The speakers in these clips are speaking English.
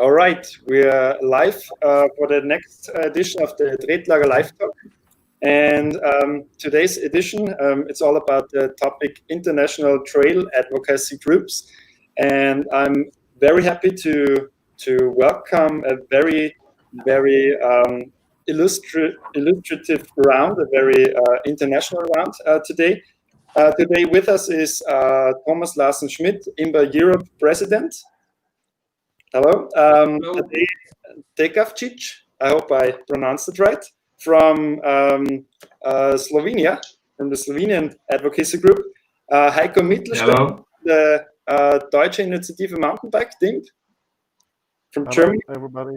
All right, we are live for the next edition of the Tretlager-Livetalk. And today's edition, it's all about the topic International Trail Advocacy Groups. And I'm very happy to welcome a very illustrative round, a very international round today. Today with us is Thomas Larsen Schmidt, IMBA Europe President. Hello. Hello. Dekavčić, I hope I pronounced it right, from Slovenia, from the Slovenian advocacy group. Heiko Mittelstein, the Deutsche Initiative Mountainbike, DIMB, from Germany. Everybody.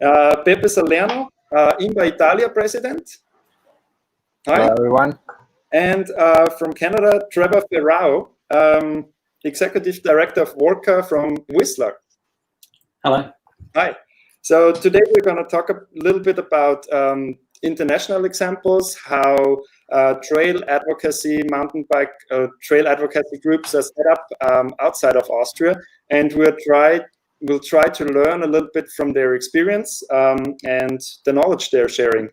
Pepe Salerno, IMBA Italia President. Hi. Hello, everyone. And from Canada, Trevor Ferrao, Executive Director of Worka from Whistler. Hello. Hi. So today we're going to talk a little bit about international examples, how trail advocacy, mountainbike trail advocacy groups are set up outside of Austria, and we'll try to learn a little bit from their experience and the knowledge they're sharing.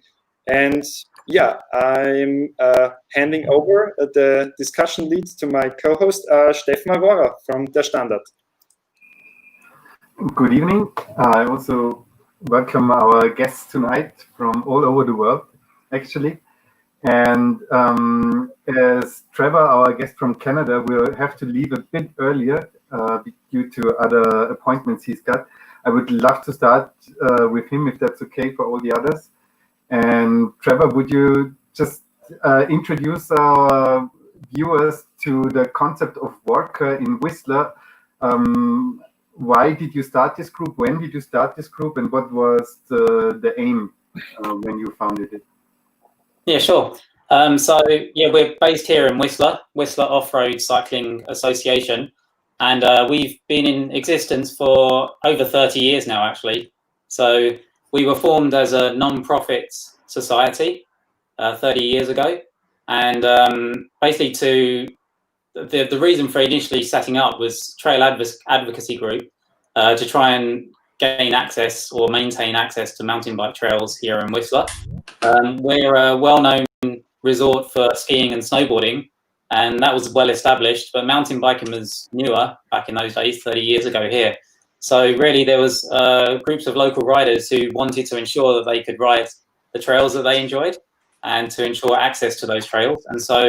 And yeah, I'm handing over the discussion lead to my co-host, Steffen Arora from the STANDARD. Good evening. I also welcome our guests tonight from all over the world, actually. And as Trevor, our guest from Canada, will have to leave a bit earlier due to other appointments he's got, I would love to start with him, if that's okay for all the others. And Trevor, would you just introduce our viewers to the concept of Worka in Whistler? Why did you start this group? When did you start this group? And what was the aim when you founded it? Yeah, sure. So we're based here in Whistler Off-Road Cycling Association. And we've been in existence for over 30 years now, actually. So we were formed as a non-profit society 30 years ago. And basically the reason for initially setting up was trail advocacy group to try and gain access or maintain access to mountain bike trails here in Whistler. We're a well-known resort for skiing and snowboarding, and that was well established, but mountain biking was newer back in those days, 30 years ago here. So really there was groups of local riders who wanted to ensure that they could ride the trails that they enjoyed and to ensure access to those trails. And so,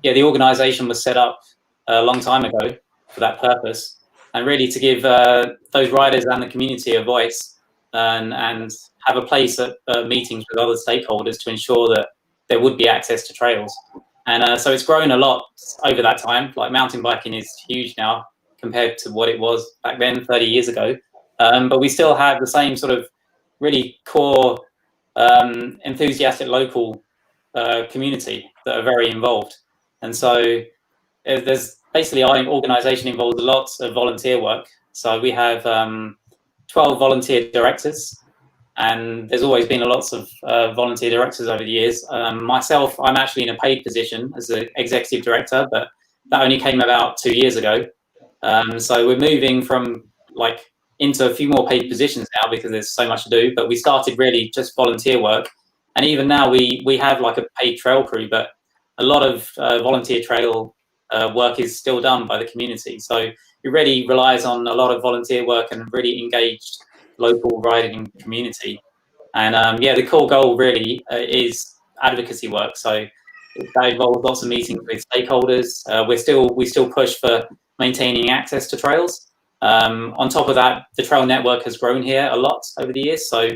yeah, the organisation was set up a long time ago for that purpose, and really to give those riders and the community a voice and have a place at meetings with other stakeholders to ensure that there would be access to trails. And so it's grown a lot over that time. Like mountain biking is huge now compared to what it was back then 30 years ago. But we still have the same sort of really core enthusiastic local community that are very involved. And so there's basically our organisation involves lots of volunteer work. So we have 12 volunteer directors, and there's always been lots of volunteer directors over the years. Myself, I'm actually in a paid position as the executive director, but that only came about 2 years ago. So we're moving from into a few more paid positions now because there's so much to do, but we started really just volunteer work. And even now we have like a paid trail crew, but a lot of volunteer trail work is still done by the community. So it really relies on a lot of volunteer work and really engaged local riding community. And the core goal really is advocacy work. So that involves lots of meetings with stakeholders. We still push for maintaining access to trails. On top of that, the trail network has grown here a lot over the years. So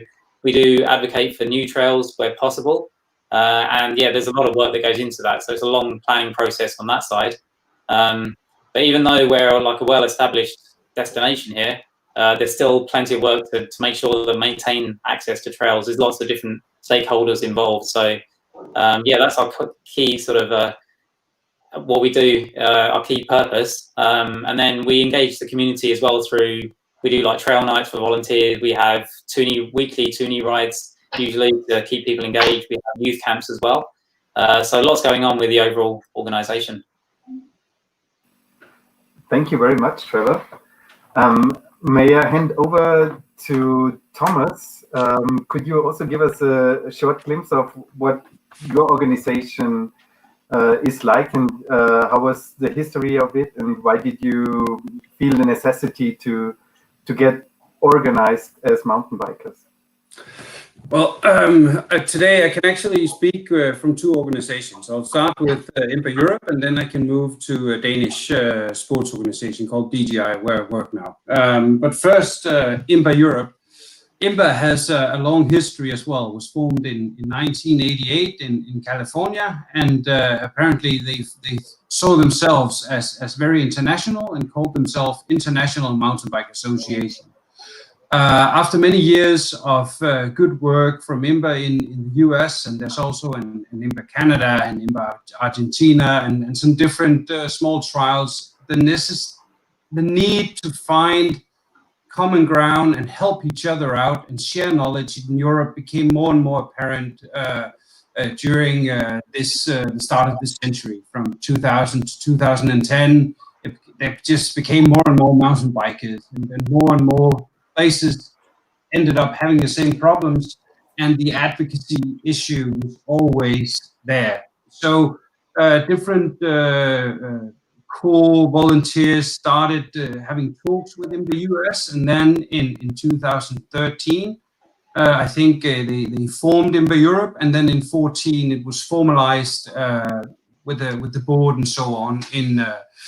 we do advocate for new trails where possible. There's a lot of work that goes into that. So it's a long planning process on that side. But even though we're like a well-established destination here, there's still plenty of work to make sure that maintain access to trails. There's lots of different stakeholders involved. So that's our key sort of what we do, our key purpose. And then we engage the community as well we do like trail nights for volunteers. We have weekly toonie rides, usually to keep people engaged. We have youth camps as well. So lots going on with the overall organisation. Thank you very much, Trevor. may I hand over to Thomas? Could you also give us a short glimpse of what your organization is like, and how was the history of it, and why did you feel the necessity to get organized as mountain bikers? Well, today I can actually speak from two organizations. I'll start with IMBA Europe, and then I can move to a Danish sports organization called DGI, where I work now. But first, IMBA Europe. IMBA has a long history as well. It was formed in 1988 in California, and apparently they saw themselves as very international and called themselves International Mountain Bike Association. After many years of good work from IMBA in the US, and there's also an IMBA Canada and IMBA Argentina, and some different small trials, the need to find common ground and help each other out and share knowledge in Europe became more and more apparent during the start of this century. From 2000 to 2010, there just became more and more mountain bikers, and more places ended up having the same problems, and the advocacy issue was always there. So different cool volunteers started having talks within the US, and then in 2013, I think they formed IMBA Europe, and then in 2014 it was formalized with the board and so on in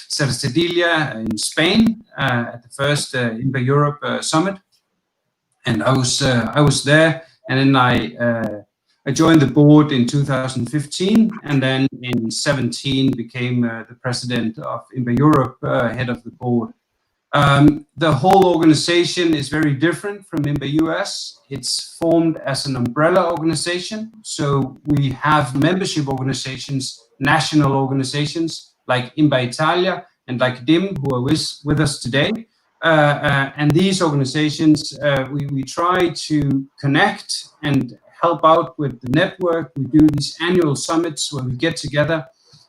Cercedilla in Spain at the first IMBA Europe summit, and I was there, and then I joined the board in 2015, and then in 2017 became the president of IMBA Europe, head of the board. The whole organization is very different from IMBA US. It's formed as an umbrella organization, so we have membership organizations, national organizations like IMBA Italia and like DIM, who are with us today. And these organizations, we try to connect and help out with the network. We do these annual summits where we get together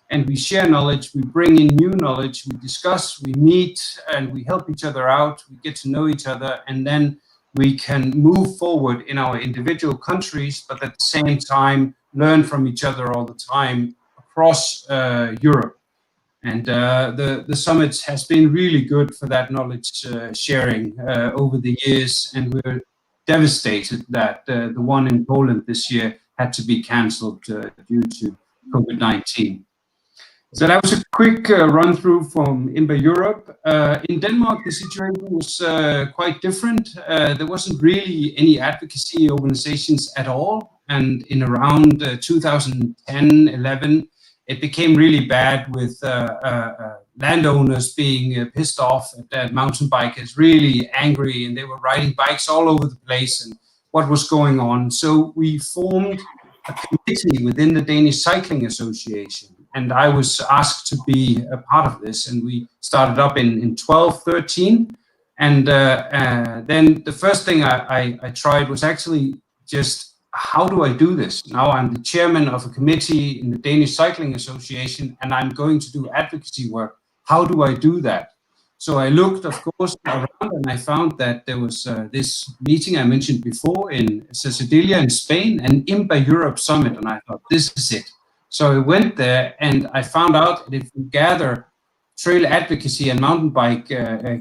and we share knowledge, we bring in new knowledge, we discuss, we meet, and we help each other out, we get to know each other, and then we can move forward in our individual countries, but at the same time learn from each other all the time across Europe. And the summits has been really good for that knowledge sharing over the years, and we're devastated that the one in Poland this year had to be cancelled due to COVID-19. So that was a quick run through from IMBA Europe. In Denmark, the situation was quite different. There wasn't really any advocacy organizations at all. And in around 2010-11, it became really bad with landowners being pissed off at mountain bikers, really angry, and they were riding bikes all over the place and what was going on. So we formed a committee within the Danish Cycling Association, and I was asked to be a part of this, and we started up in 12-13. And then the first thing I tried was actually just, how do I do this? Now I'm the chairman of a committee in the Danish Cycling Association, and I'm going to do advocacy work. How do I do that? So I looked, of course, around, and I found that there was this meeting I mentioned before in Cercedilla in Spain, an IMBA Europe summit, and I thought, this is it. So I went there, and I found out that if we gather trail advocacy and mountain bike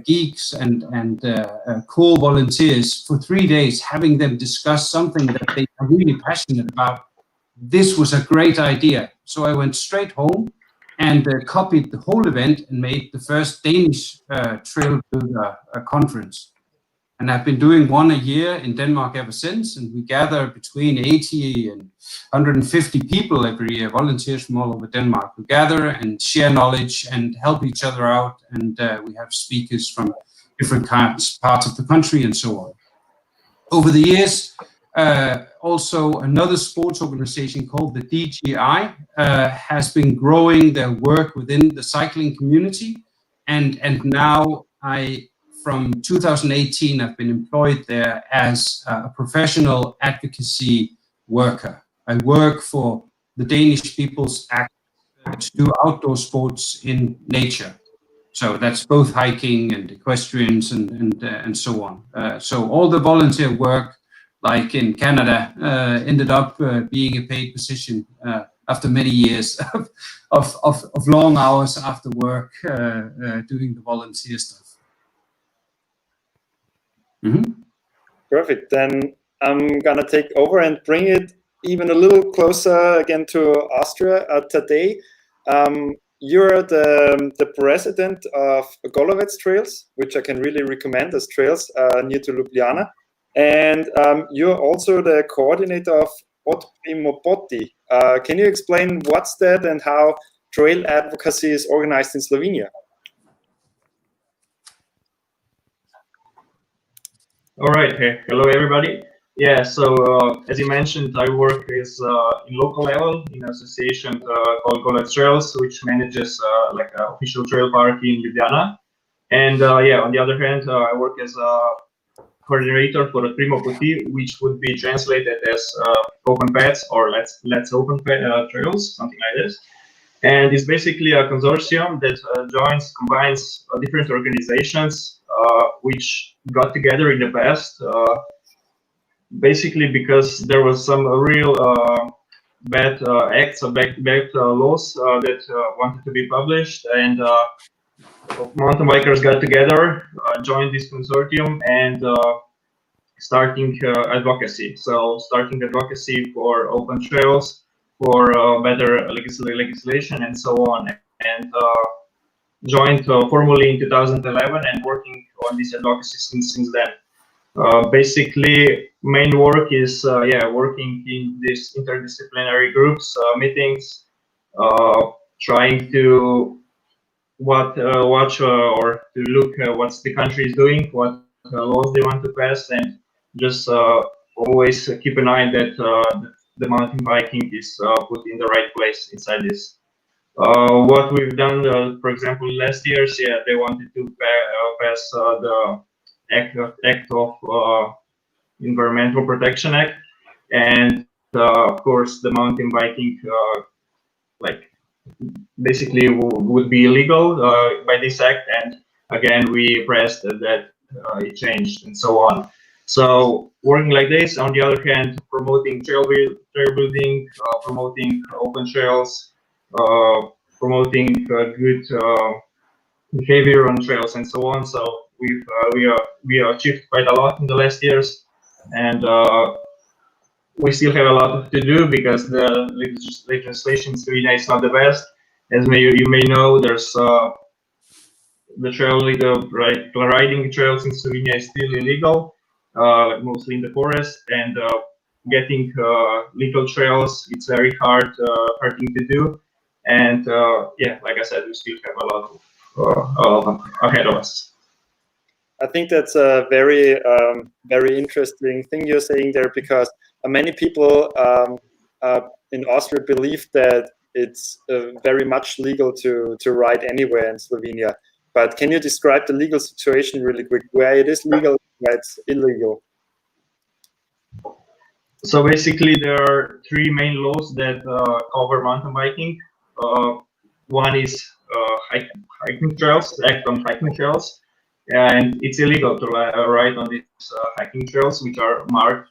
geeks and cool volunteers for 3 days, having them discuss something that they are really passionate about, this was a great idea. So I went straight home and copied the whole event and made the first Danish trail builder conference. And I've been doing one a year in Denmark ever since, and we gather between 80 and 150 people every year, volunteers from all over Denmark, who gather and share knowledge and help each other out, and we have speakers from different parts of the country and so on. Over the years, also another sports organization called the DGI has been growing their work within the cycling community, and now from 2018, I've been employed there as a professional advocacy worker. I work for the Danish People's Act to do outdoor sports in nature. So that's both hiking and equestrians and so on. So all the volunteer work, like in Canada, ended up being a paid position after many years of long hours after work doing the volunteer stuff. Mm-hmm. Perfect. Then I'm gonna take over and bring it even a little closer again to Austria today. You're the president of Golovec Trails, which I can really recommend as trails near to Ljubljana. And you're also the coordinator of Odprimo Poti. Can you explain what's that and how trail advocacy is organized in Slovenia? All right. Hey, hello, everybody. Yeah, so as you mentioned, I work in local level in an association called Golovec Trails, which manages like an official trail park in Ljubljana. And yeah, on the other hand, I work as a coordinator for Odprimo Poti, which would be translated as open paths or let's open trails, something like this. And it's basically a consortium that combines different organizations which got together in the past, basically because there was some real bad acts or bad laws that wanted to be published, and mountain bikers got together, joined this consortium, and starting advocacy. So starting advocacy for open trails, for better legislation, and so on. And joined formally in 2011 and working on this advocacy since then. Basically, main work is working in these interdisciplinary groups, meetings, trying to watch or to look what the country is doing, what laws they want to pass, and just always keep an eye that the mountain biking is put in the right place inside this. What we've done, for example, last year's, they wanted to pass the Act of Environmental Protection Act, and of course the mountain biking basically would be illegal by this act, and again we pressed that it changed and so on. So working like this, on the other hand, promoting trail building, promoting open trails, promoting good behavior on trails and so on. So we achieved quite a lot in the last years, and we still have a lot to do because the legislation in Slovenia is not the best. As you may know, there's the riding trails in Slovenia is still illegal, mostly in the forest, and getting legal trails, it's very hard thing to do. And like I said, we still have a lot ahead of us. I think that's a very interesting thing you're saying there, because many people in Austria believe that it's very much legal to ride anywhere in Slovenia. But can you describe the legal situation really quick, where it is legal, where it's illegal? So basically, there are three main laws that cover mountain biking. One is hiking trails, the Act on Hiking Trails, and it's illegal to ride on these hiking trails, which are marked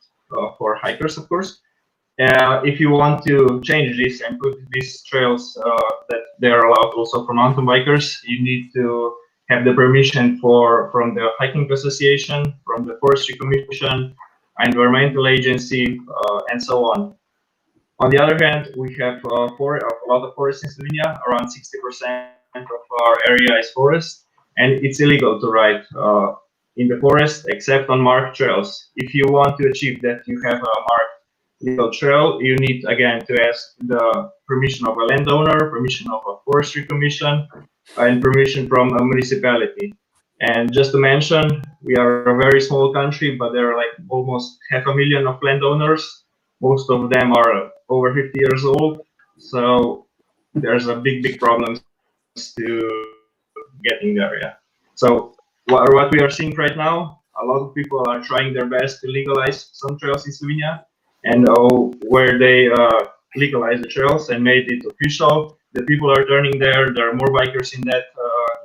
for hikers, of course. If you want to change this and put these trails that they are allowed also for mountain bikers, you need to have the permission from the hiking association, from the forestry commission, environmental agency, and so on. On the other hand, we have a lot of forests in Slovenia. Around 60% of our area is forest, and it's illegal to ride in the forest except on marked trails. If you want to achieve that you have a marked legal trail, you need again to ask the permission of a landowner, permission of a forestry commission, and permission from a municipality. And just to mention, we are a very small country, but there are like almost 500,000 of landowners. Most of them are over 50 years old, so there's a big problem to getting there. Yeah. So what we are seeing right now, a lot of people are trying their best to legalize some trails in Slovenia, and where they legalize the trails and made it official, the people are turning there. There are more bikers in that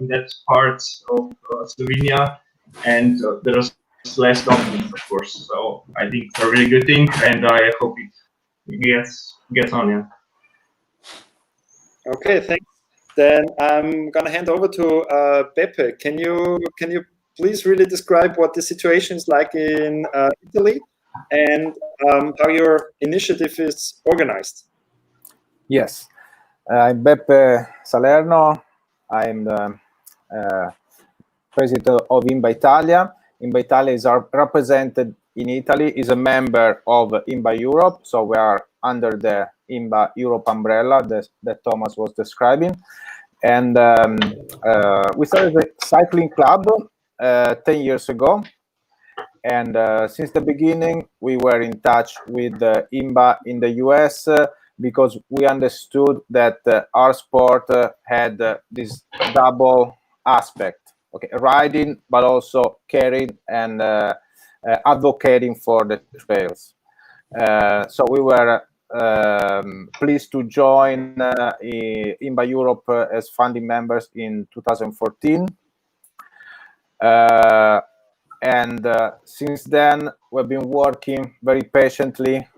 in that part of Slovenia, and there's less dominance, of course. So I think it's a really good thing, and I hope it gets on. Yeah. Okay, thanks. Then I'm gonna hand over to Beppe. Can you please really describe what the situation is like in Italy and how your initiative is organized? Yes, I'm Beppe Salerno. I'm the president of IMBA Italia. IMBA Italia is represented in Italy, is a member of IMBA Europe. So we are under the IMBA Europe umbrella that Thomas was describing. And we started a cycling club 10 years ago. And since the beginning, we were in touch with IMBA in the US because we understood that our sport had this double aspect. Okay, riding, but also caring and advocating for the trails. So we were pleased to join IMBA Europe as founding members in 2014. And since then, we've been working very patiently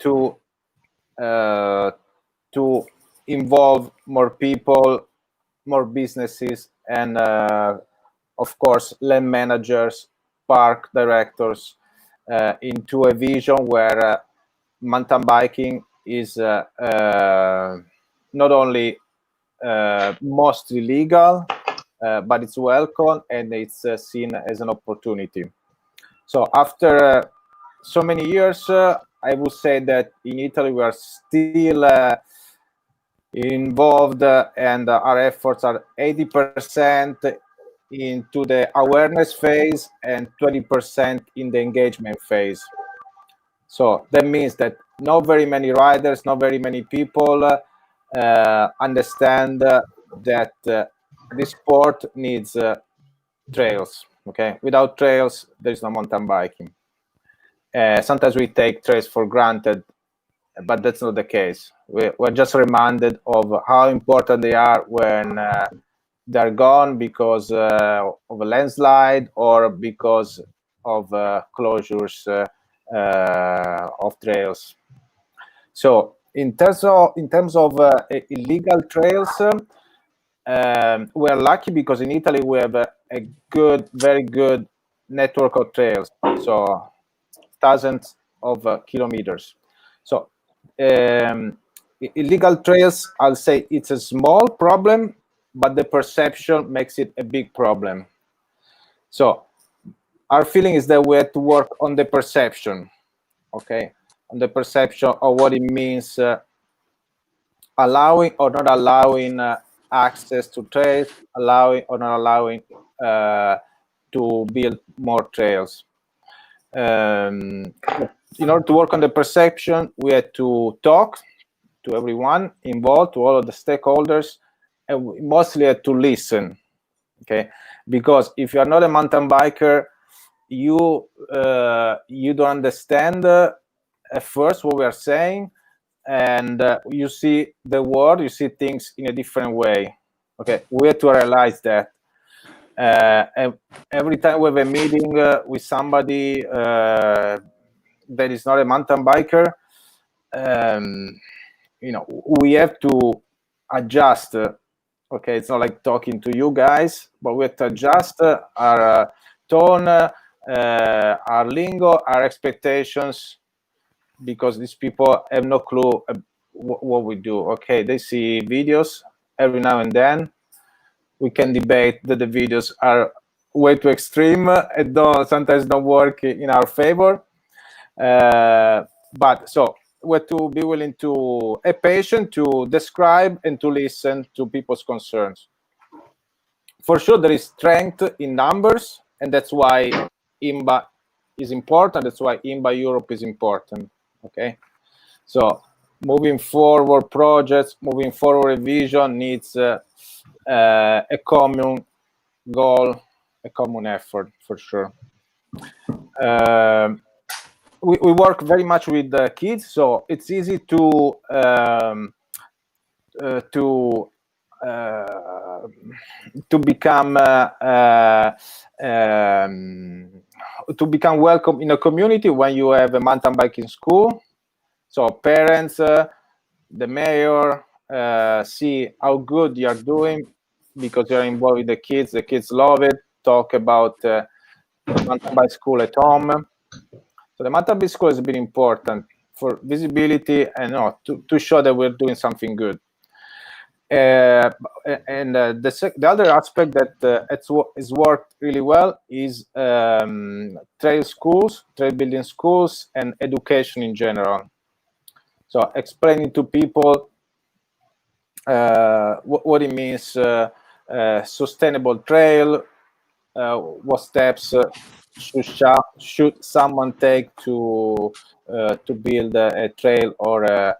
to involve more people, more businesses, and of course, land managers, park directors, into a vision where mountain biking is not only mostly legal, but it's welcome and it's seen as an opportunity. So after so many years, I would say that in Italy we are still involved and our efforts are 80% into the awareness phase and 20% in the engagement phase. So that means that not very many riders, not very many people understand that this sport needs trails. Okay, without trails, there is no mountain biking. Sometimes we take trails for granted, but that's not the case. We're just reminded of how important they are when they're gone because of a landslide or because of closures of trails. So in terms of illegal trails, we're lucky because in Italy we have a very good network of trails. So thousands of kilometers. So illegal trails, I'll say it's a small problem, but the perception makes it a big problem. So our feeling is that we have to work on the perception, okay, on the perception of what it means allowing or not allowing access to trails, allowing or not allowing to build more trails. In order to work on the perception, we had to talk to everyone involved, to all of the stakeholders, and we mostly had to listen, okay? Because if you are not a mountain biker, you don't understand at first what we are saying, and you see the world, you see things in a different way. Okay, we have to realize that. And every time we have a meeting with somebody that is not a mountain biker, you know, we have to adjust. Okay, it's not like talking to you guys, but we have to adjust our tone, our lingo, our expectations, because these people have no clue what we do. Okay, they see videos every now and then. We can debate that the videos are way too extreme and sometimes don't work in our favor. But so we have to be willing to be patient, to describe and to listen to people's concerns. For sure, there is strength in numbers, and that's why IMBA is important. That's why IMBA Europe is important. Okay, so moving forward projects, moving forward vision needs a common goal, a common effort, for sure. We work very much with the kids, so it's easy to become welcome in a community when you have a mountain biking school. So parents, the mayor see how good you are doing because you're involved with the kids. The kids love it. Talk about mountain bike school at home. So the mountain bike school has been important for visibility and to show that we're doing something good. The other aspect that is worked really well is trail building schools, and education in general. So explaining to people what it means sustainable trail, what steps should someone take to build a trail or a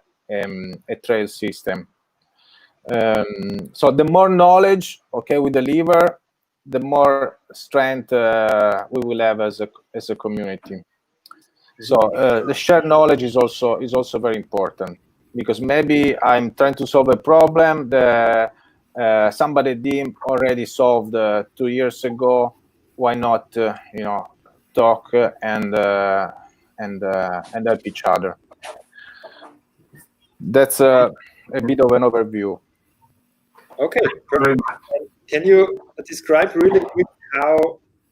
trail system. So the more knowledge, we deliver, the more strength we will have as a community. So the shared knowledge is also very important, because maybe I'm trying to solve a problem that somebody already solved 2 years ago. Why not talk and help each other? That's a bit of an overview. Okay, perfect. Can you describe really quick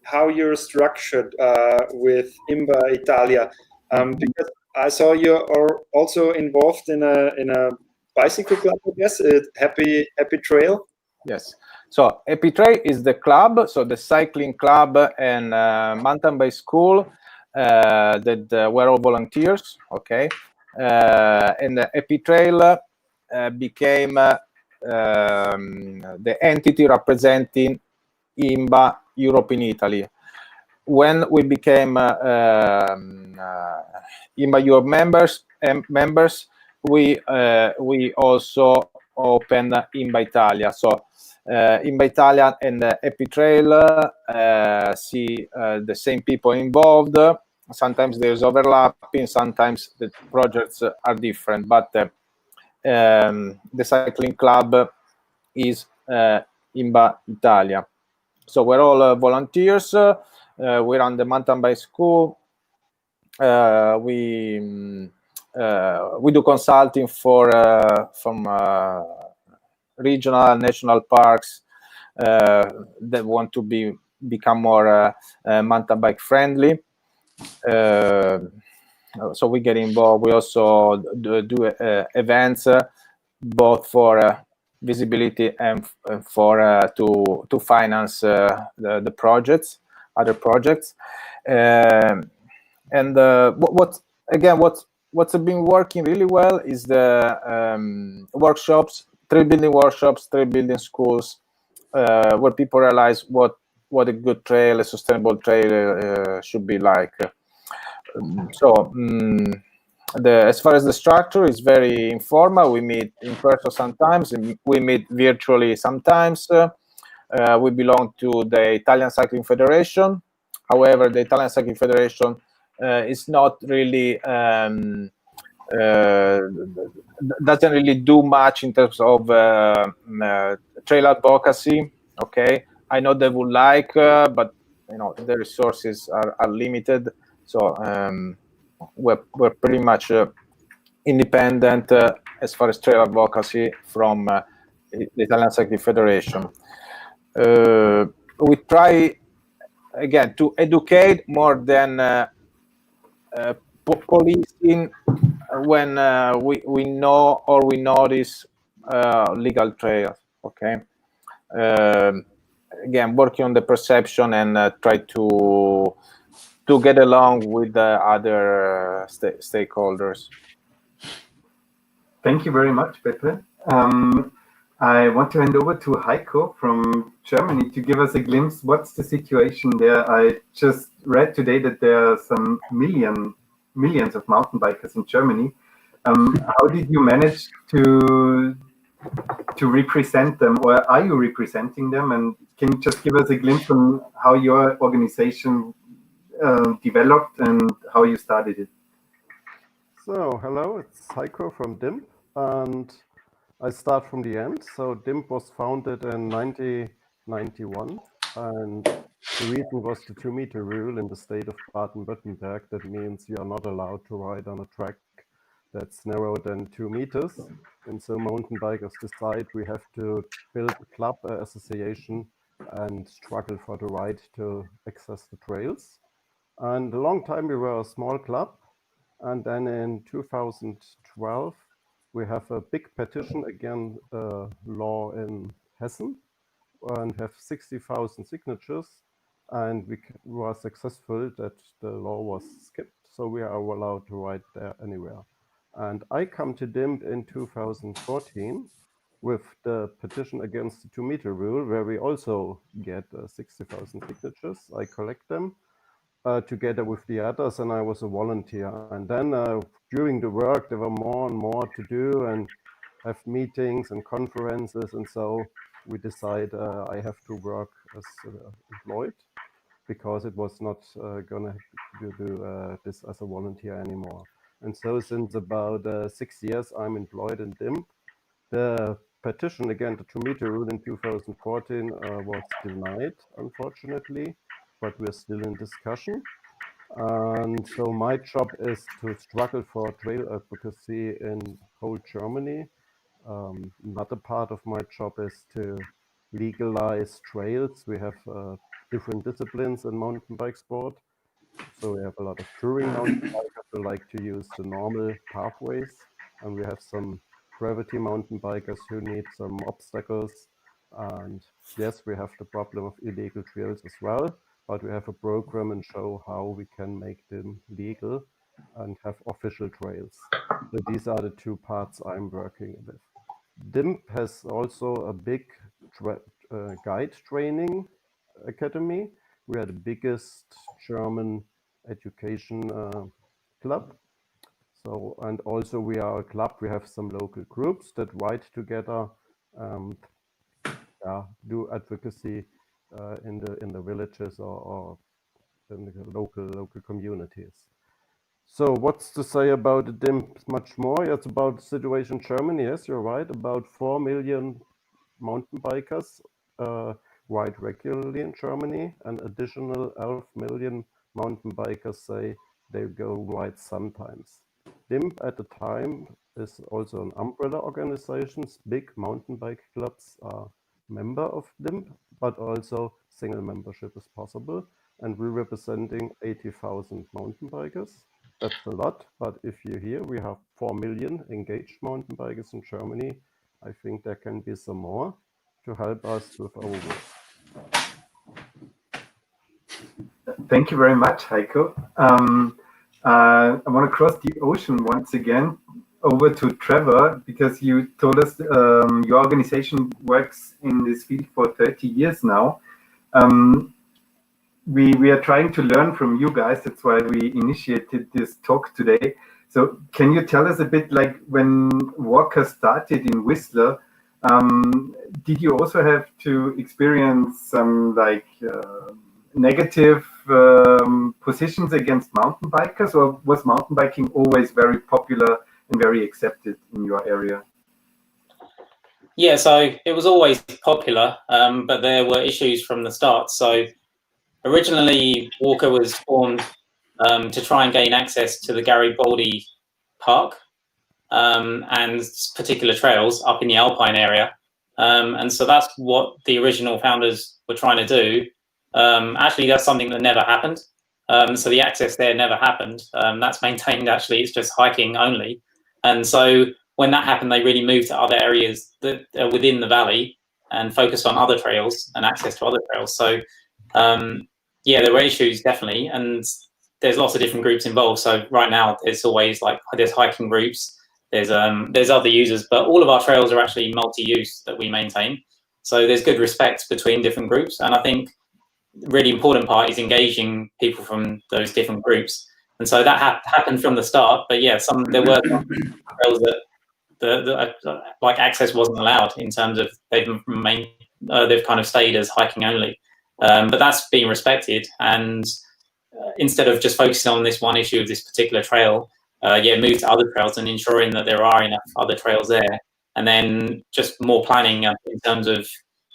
how you're structured with IMBA Italia? Because I saw you are also involved in a bicycle club, I guess, Happy Trail. Yes. So Happy Trail is the club, so the cycling club and mountain bike school that were all volunteers. Okay, and the Happy Trail became the entity representing IMBA Europe in Italy. When we became IMBA Europe members, we also opened IMBA Italia. So IMBA Italia and Happy Trail see the same people involved. Sometimes there's overlapping, sometimes the projects are different, but the cycling club is IMBA Italia. So we're all volunteers. We run the mountain bike school. We do consulting from regional and national parks that want to become more mountain bike friendly. So we get involved. We also do events, both for visibility and for to finance the projects, other projects. And what's been working really well is the workshops, trail building workshops, trail building schools, where people realize what a good trail, a sustainable trail should be like. As far as the structure, is very informal. We meet in person sometimes, and we meet virtually sometimes. We belong to the Italian Cycling Federation. However, the Italian Cycling Federation is not really doesn't really do much in terms of trail advocacy. Okay, I know they would like, but the resources are limited. So we're pretty much independent as far as trail advocacy from the Italian Cycling Federation. We try again to educate more than policing when we know or we notice legal trails. Okay. Again, working on the perception and try to get along with the other stakeholders. Thank you very much, Pepe. I want to hand over to Heiko from Germany to give us a glimpse. What's the situation there? I just read today that there are some millions of mountain bikers in Germany. How did you manage to represent them, or are you representing them? And can you just give us a glimpse on how your organization developed and how you started it? So, hello, it's Heiko from DIMP, and I start from the end. So DIMP was founded in 1991, and the reason was the 2-meter rule in the state of Baden-Württemberg. That means you are not allowed to ride on a track that's narrower than 2 meters. And so mountain bikers decide we have to build a club, association, and struggle for the right to access the trails. And a long time we were a small club. And then in 2012, we have a big petition against law in Hessen and have 60,000 signatures. And we were successful that the law was skipped. So we are allowed to ride there anywhere. And I come to DIMP in 2014 with the petition against the 2-meter rule, where we also get 60,000 signatures. I collect them together with the others, and I was a volunteer. And then during the work, there were more and more to do and have meetings and conferences. And so we decide I have to work as employed, because it was not gonna do this as a volunteer anymore. And so since about 6 years, I'm employed in DIMP. The petition against the 2-meter rule in 2014 was denied, unfortunately, but we're still in discussion. And so my job is to struggle for trail advocacy in whole Germany. Another part of my job is to legalize trails. We have different disciplines in mountain bike sport. So we have a lot of touring mountain bikers who like to use the normal pathways, and we have some gravity mountain bikers who need some obstacles. And yes, we have the problem of illegal trails as well, but we have a program and show how we can make them legal and have official trails. So these are the two parts I'm working with. DIMP has also a big guide training academy. We are the biggest German education club. So, and also we are a club. We have some local groups that ride together and do advocacy in the villages or in the local communities. So what's to say about the DIMP? Much more. It's about the situation in Germany. Yes, you're right. About 4 million mountain bikers ride regularly in Germany. An additional 11 million mountain bikers say they go ride sometimes. DIMP at the time is also an umbrella organization. Big mountain bike clubs are member of DIMP, but also single membership is possible. And we're representing 80,000 mountain bikers. That's a lot, but if you hear we have 4 million engaged mountain bikers in Germany, I think there can be some more to help us with our work. Thank you very much, Heiko. I want to cross the ocean once again over to Trevor, because you told us your organization works in this field for 30 years now. We are trying to learn from you guys. That's why we initiated this talk today. So can you tell us a bit, like when Walker started in Whistler, did you also have to experience some negative positions against mountain bikers, or was mountain biking always very popular and very accepted in your area? Yeah, so it was always popular, but there were issues from the start. So originally, Walker was formed to try and gain access to the Garibaldi Park and particular trails up in the Alpine area. And so that's what the original founders were trying to do. Actually, that's something that never happened. So the access there never happened. That's maintained, actually. It's just hiking only. And so when that happened, they really moved to other areas that are within the valley and focused on other trails and access to other trails. So yeah, there were issues, definitely, and there's lots of different groups involved. So right now, it's always like there's hiking groups, there's other users, but all of our trails are actually multi-use that we maintain. So there's good respect between different groups, and I think the really important part is engaging people from those different groups. And so that happened from the start. But yeah, there were some trails that like access wasn't allowed in terms of they've kind of stayed as hiking only. But that's being respected, and instead of just focusing on this one issue of this particular trail, move to other trails and ensuring that there are enough other trails there and then just more planning in terms of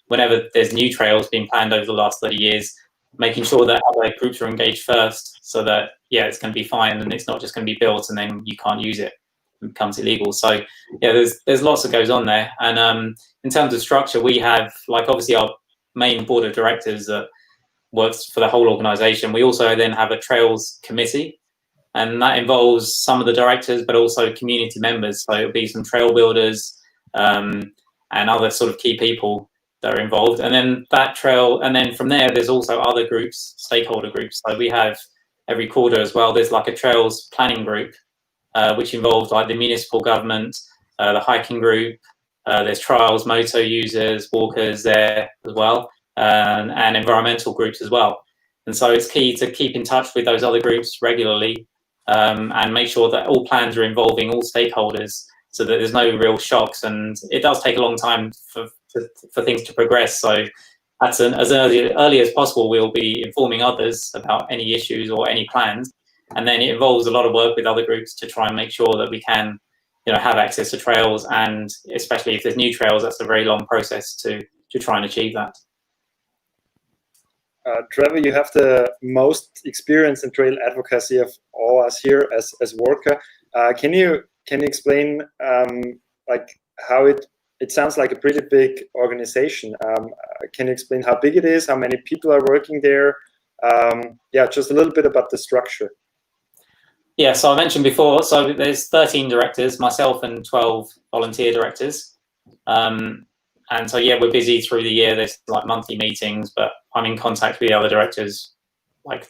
whenever there's new trails being planned over the last 30 years, making sure that other groups are engaged first, so that it's going to be fine and it's not just going to be built and then you can't use it. It becomes illegal. So there's lots that goes on there. And in terms of structure, we have obviously our main board of directors that works for the whole organization. We also then have a trails committee, and that involves some of the directors but also community members. So it'll be some trail builders and other sort of key people that are involved. And then from there there's also other groups, stakeholder groups. So we have every quarter as well, there's a trails planning group, which involves the municipal government, the hiking group, there's trials, moto users, walkers there as well, and environmental groups as well. And so it's key to keep in touch with those other groups regularly, and make sure that all plans are involving all stakeholders so that there's no real shocks. And it does take a long time for things to progress. So as early as possible, we'll be informing others about any issues or any plans. And then it involves a lot of work with other groups to try and make sure that we can, have access to trails. And especially if there's new trails, that's a very long process to try and achieve that. Trevor, you have the most experience in trail advocacy of all us here as worker. Can you explain how it sounds like a pretty big organization? Can you explain how big it is, how many people are working there? Just a little bit about the structure. Yeah, so I mentioned before, so there's 13 directors, myself and 12 volunteer directors. And so, we're busy through the year. There's monthly meetings, but I'm in contact with the other directors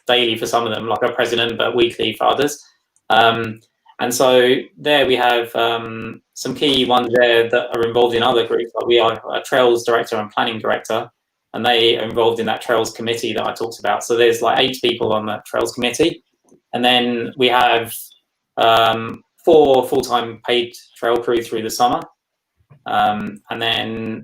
daily for some of them, like our president, but weekly for others. And so there we have some key ones there that are involved in other groups. We are a trails director and planning director, and they are involved in that trails committee that I talked about. So there's 8 people on that trails committee. And then we have 4 full-time paid trail crew through the summer. And then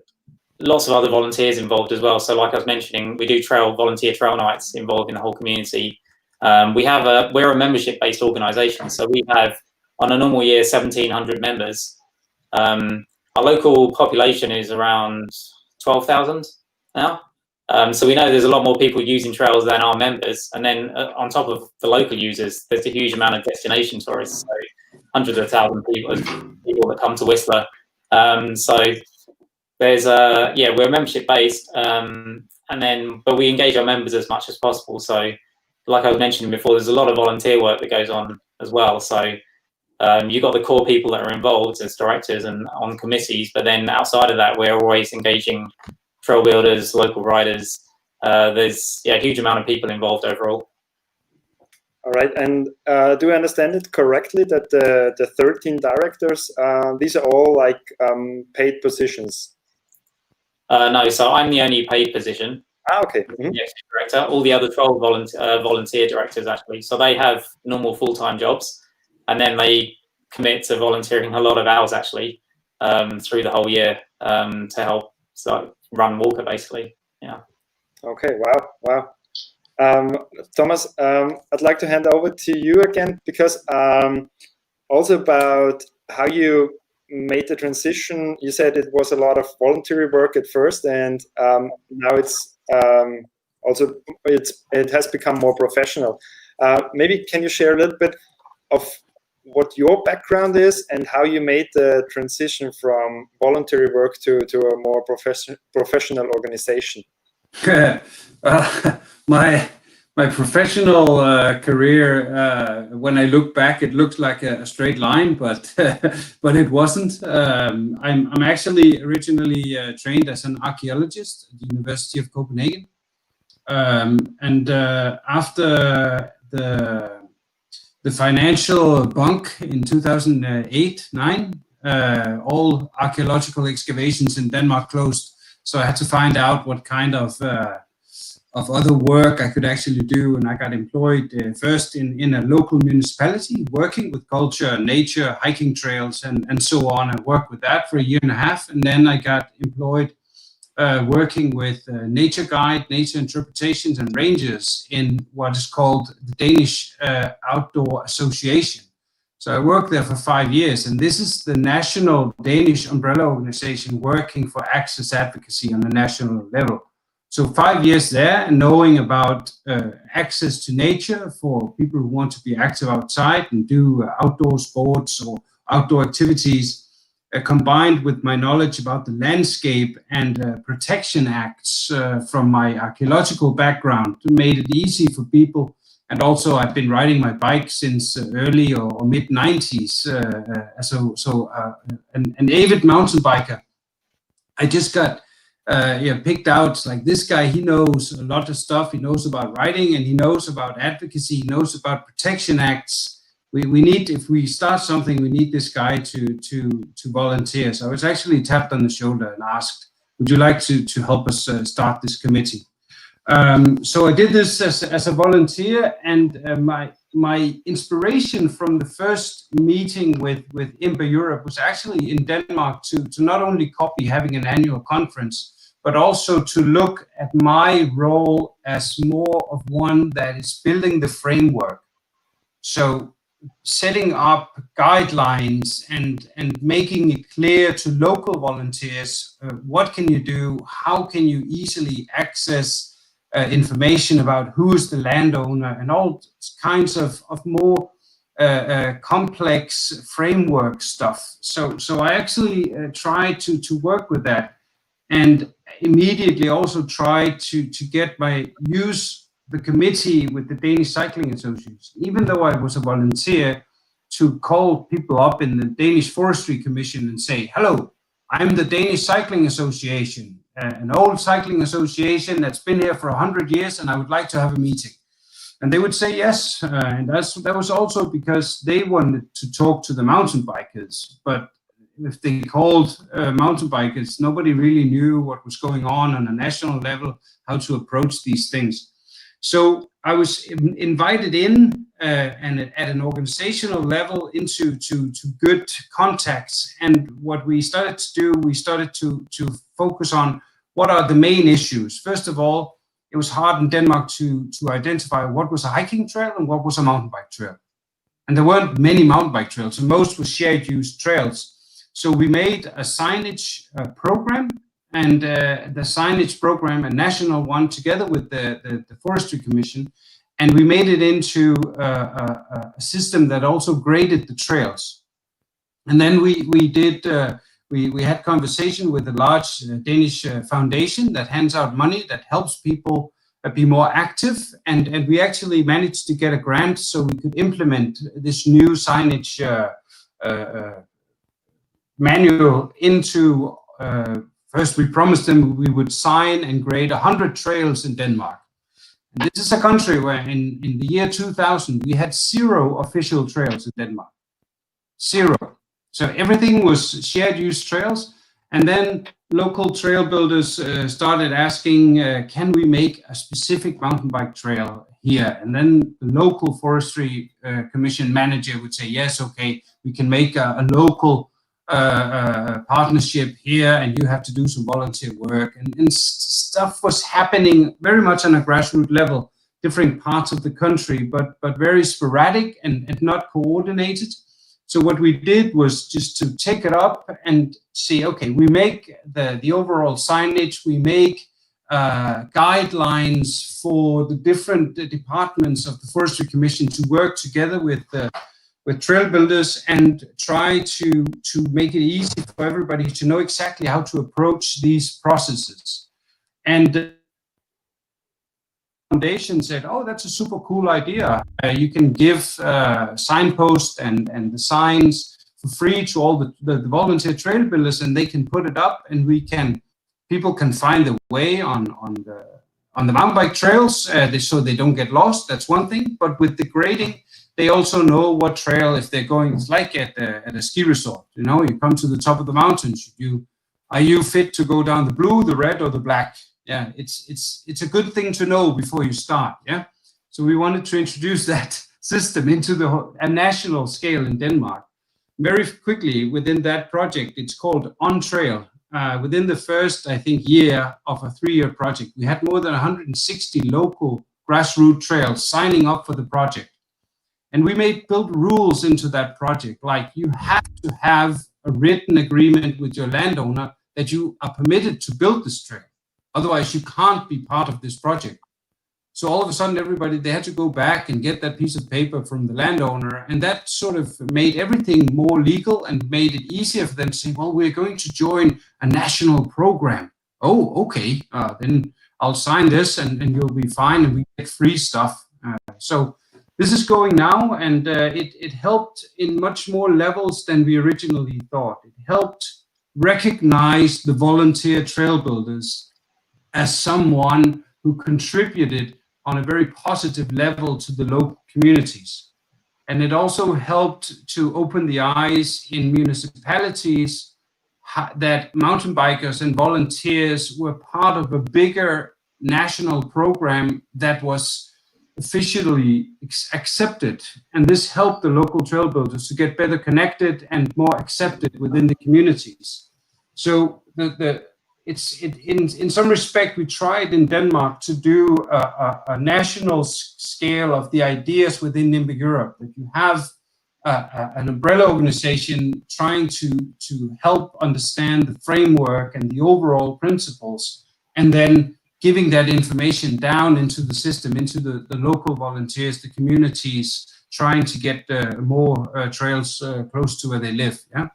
lots of other volunteers involved as well. So like I was mentioning, we do volunteer trail nights involving the whole community. We're a membership-based organisation, so we have, on a normal year, 1,700 members. Our local population is around 12,000 now. So we know there's a lot more people using trails than our members. And then on top of the local users, there's a huge amount of destination tourists, so hundreds of thousands of people that come to Whistler. So there's we're membership-based, but we engage our members as much as possible. So like I was mentioning before, there's a lot of volunteer work that goes on as well. So you've got the core people that are involved as directors and on committees, but then outside of that, we're always engaging trail builders, local riders. There's a huge amount of people involved overall. All right, and do I understand it correctly that the 13 directors, these are all paid positions? No, so I'm the only paid position. Okay. Mm-hmm. The executive director. All the other 12 volunteer directors actually. So they have normal full-time jobs, and then they commit to volunteering a lot of hours actually through the whole year to help run Walker basically. Yeah. Okay. Wow. Thomas, I'd like to hand over to you again, because also about how you made the transition. You said it was a lot of voluntary work at first, and now it's it has become more professional. Maybe can you share a little bit of what your background is and how you made the transition from voluntary work to a more professional organization? My professional career, when I look back, it looks like a straight line, but it wasn't. I'm actually originally trained as an archaeologist at the University of Copenhagen, and after the financial bunk in 2008-9, all archaeological excavations in Denmark closed. So I had to find out what kind of other work I could actually do, and I got employed first in a local municipality, working with culture, nature, hiking trails, and so on. I worked with that for 1.5 years, and then I got employed working with nature guide, nature interpretations, and rangers in what is called the Danish Outdoor Association. So I worked there for 5 years, and this is the national Danish umbrella organization working for access advocacy on a national level. So 5 years there, and knowing about access to nature for people who want to be active outside and do outdoor sports or outdoor activities, combined with my knowledge about the landscape and protection acts from my archaeological background, made it easy for people. And also, I've been riding my bike since early or mid 90s. An avid mountain biker. I just got picked out like this guy. He knows a lot of stuff. He knows about riding, and he knows about advocacy. He knows about protection acts. We need, if we start something, we need this guy to volunteer. So I was actually tapped on the shoulder and asked, would you like to help us start this committee? So I did this as a volunteer, and my inspiration from the first meeting with IMBA Europe was actually in Denmark to not only copy having an annual conference, but also to look at my role as more of one that is building the framework. So setting up guidelines and making it clear to local volunteers, what can you do, how can you easily access information about who's the landowner, and all kinds of more complex framework stuff. So I actually tried to work with that, and immediately also tried to get use the committee with the Danish Cycling Association, even though I was a volunteer, to call people up in the Danish Forestry Commission and say, hello, I'm the Danish Cycling Association, an old cycling association that's been here for 100 years, and I would like to have a meeting. And they would say yes, and that was also because they wanted to talk to the mountain bikers. But if they called mountain bikers, nobody really knew what was going on a national level, how to approach these things. So I was invited in and at an organizational level into good contacts. And what we started to do, we started to focus on what are the main issues. First of all, it was hard in Denmark to identify what was a hiking trail and what was a mountain bike trail. And there weren't many mountain bike trails, and most were shared use trails. So we made a signage program, and the signage program, a national one, together with the Forestry Commission, and we made it into a system that also graded the trails. And then we had conversation with a large Danish foundation that hands out money that helps people be more active, and we actually managed to get a grant so we could implement this new signage manual into. First, we promised them we would sign and grade 100 trails in Denmark. And this is a country where in the year 2000, we had 0 official trails in Denmark. 0. So everything was shared use trails. And then local trail builders started asking, can we make a specific mountain bike trail here? And then the local forestry commission manager would say, yes, okay, we can make a local partnership here, and you have to do some volunteer work, and stuff was happening very much on a grassroots level, different parts of the country, but very sporadic and not coordinated. So what we did was just to take it up and see, okay, we make the overall signage, we make guidelines for the different departments of the Forestry Commission to work together with trail builders and try to make it easy for everybody to know exactly how to approach these processes. And the foundation said, oh, that's a super cool idea. You can give signposts and the signs for free to all the volunteer trail builders, and they can put it up, and people can find the way on the mountain bike trails, so they don't get lost. That's one thing. But with the grading, they also know what trail, if they're going, it's like at a ski resort, you come to the top of the mountains. Are you fit to go down the blue, the red, or the black? Yeah, it's a good thing to know before you start. Yeah, so we wanted to introduce that system into a national scale in Denmark. Very quickly within that project, it's called On Trail. Within the first, I think, year of a 3-year project, we had more than 160 local grassroots trails signing up for the project. And we built rules into that project, like you have to have a written agreement with your landowner that you are permitted to build this trail. Otherwise, you can't be part of this project. So all of a sudden, everybody, they had to go back and get that piece of paper from the landowner. And that sort of made everything more legal and made it easier for them to say, well, we're going to join a national program. Oh, okay, then I'll sign this and you'll be fine and we get free stuff. So this is going now, and it helped in much more levels than we originally thought. It helped recognize the volunteer trail builders as someone who contributed on a very positive level to the local communities. And it also helped to open the eyes in municipalities that mountain bikers and volunteers were part of a bigger national program that was officially accepted. And this helped the local trail builders to get better connected and more accepted within the communities. So in some respect, we tried in Denmark to do a national scale of the ideas within IMBA Europe, that you have an umbrella organization trying to help understand the framework and the overall principles, and then giving that information down into the system, into the local volunteers, the communities, trying to get more trails close to where they live. Yeah.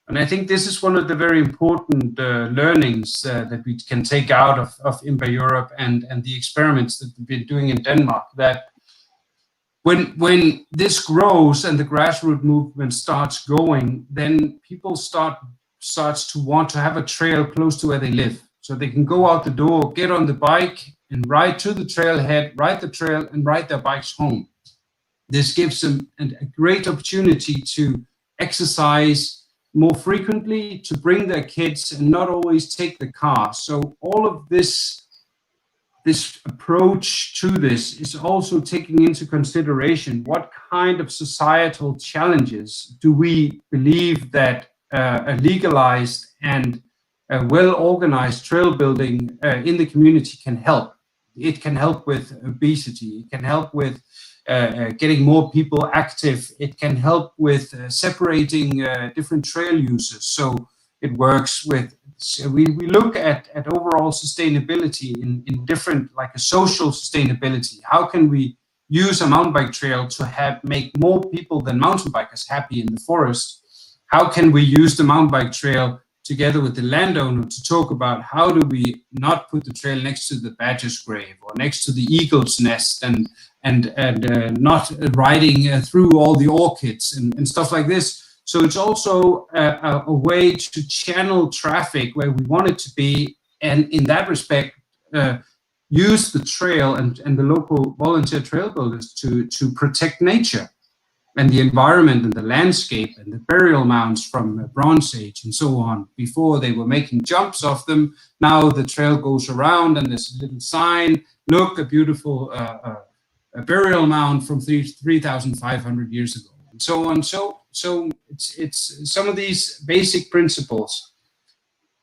And I think this is one of the very important learnings that we can take out of IMBA Europe and the experiments that we've been doing in Denmark, that when this grows and the grassroots movement starts going, then people starts to want to have a trail close to where they live. So they can go out the door, get on the bike and ride to the trailhead, ride the trail and ride their bikes home. This gives them a great opportunity to exercise more frequently, to bring their kids and not always take the car. So all of this approach to this is also taking into consideration what kind of societal challenges do we believe that a legalized and a well-organized trail building in the community can help. It can help with obesity, it can help with getting more people active. It can help with separating different trail users. So it works with, we look at overall sustainability in different, like a social sustainability. How can we use a mountain bike trail to make more people than mountain bikers happy in the forest? How can we use the mountain bike trail together with the landowner to talk about how do we not put the trail next to the badger's grave or next to the eagle's nest and not riding through all the orchids and stuff like this. So it's also a way to channel traffic where we want it to be, and in that respect, use the trail and the local volunteer trail builders to protect nature and the environment and the landscape and the burial mounds from the Bronze Age and so on. Before they were making jumps off them, now the trail goes around and there's a little sign, look, a beautiful a burial mound from 3,500 years ago, and so on. So it's some of these basic principles.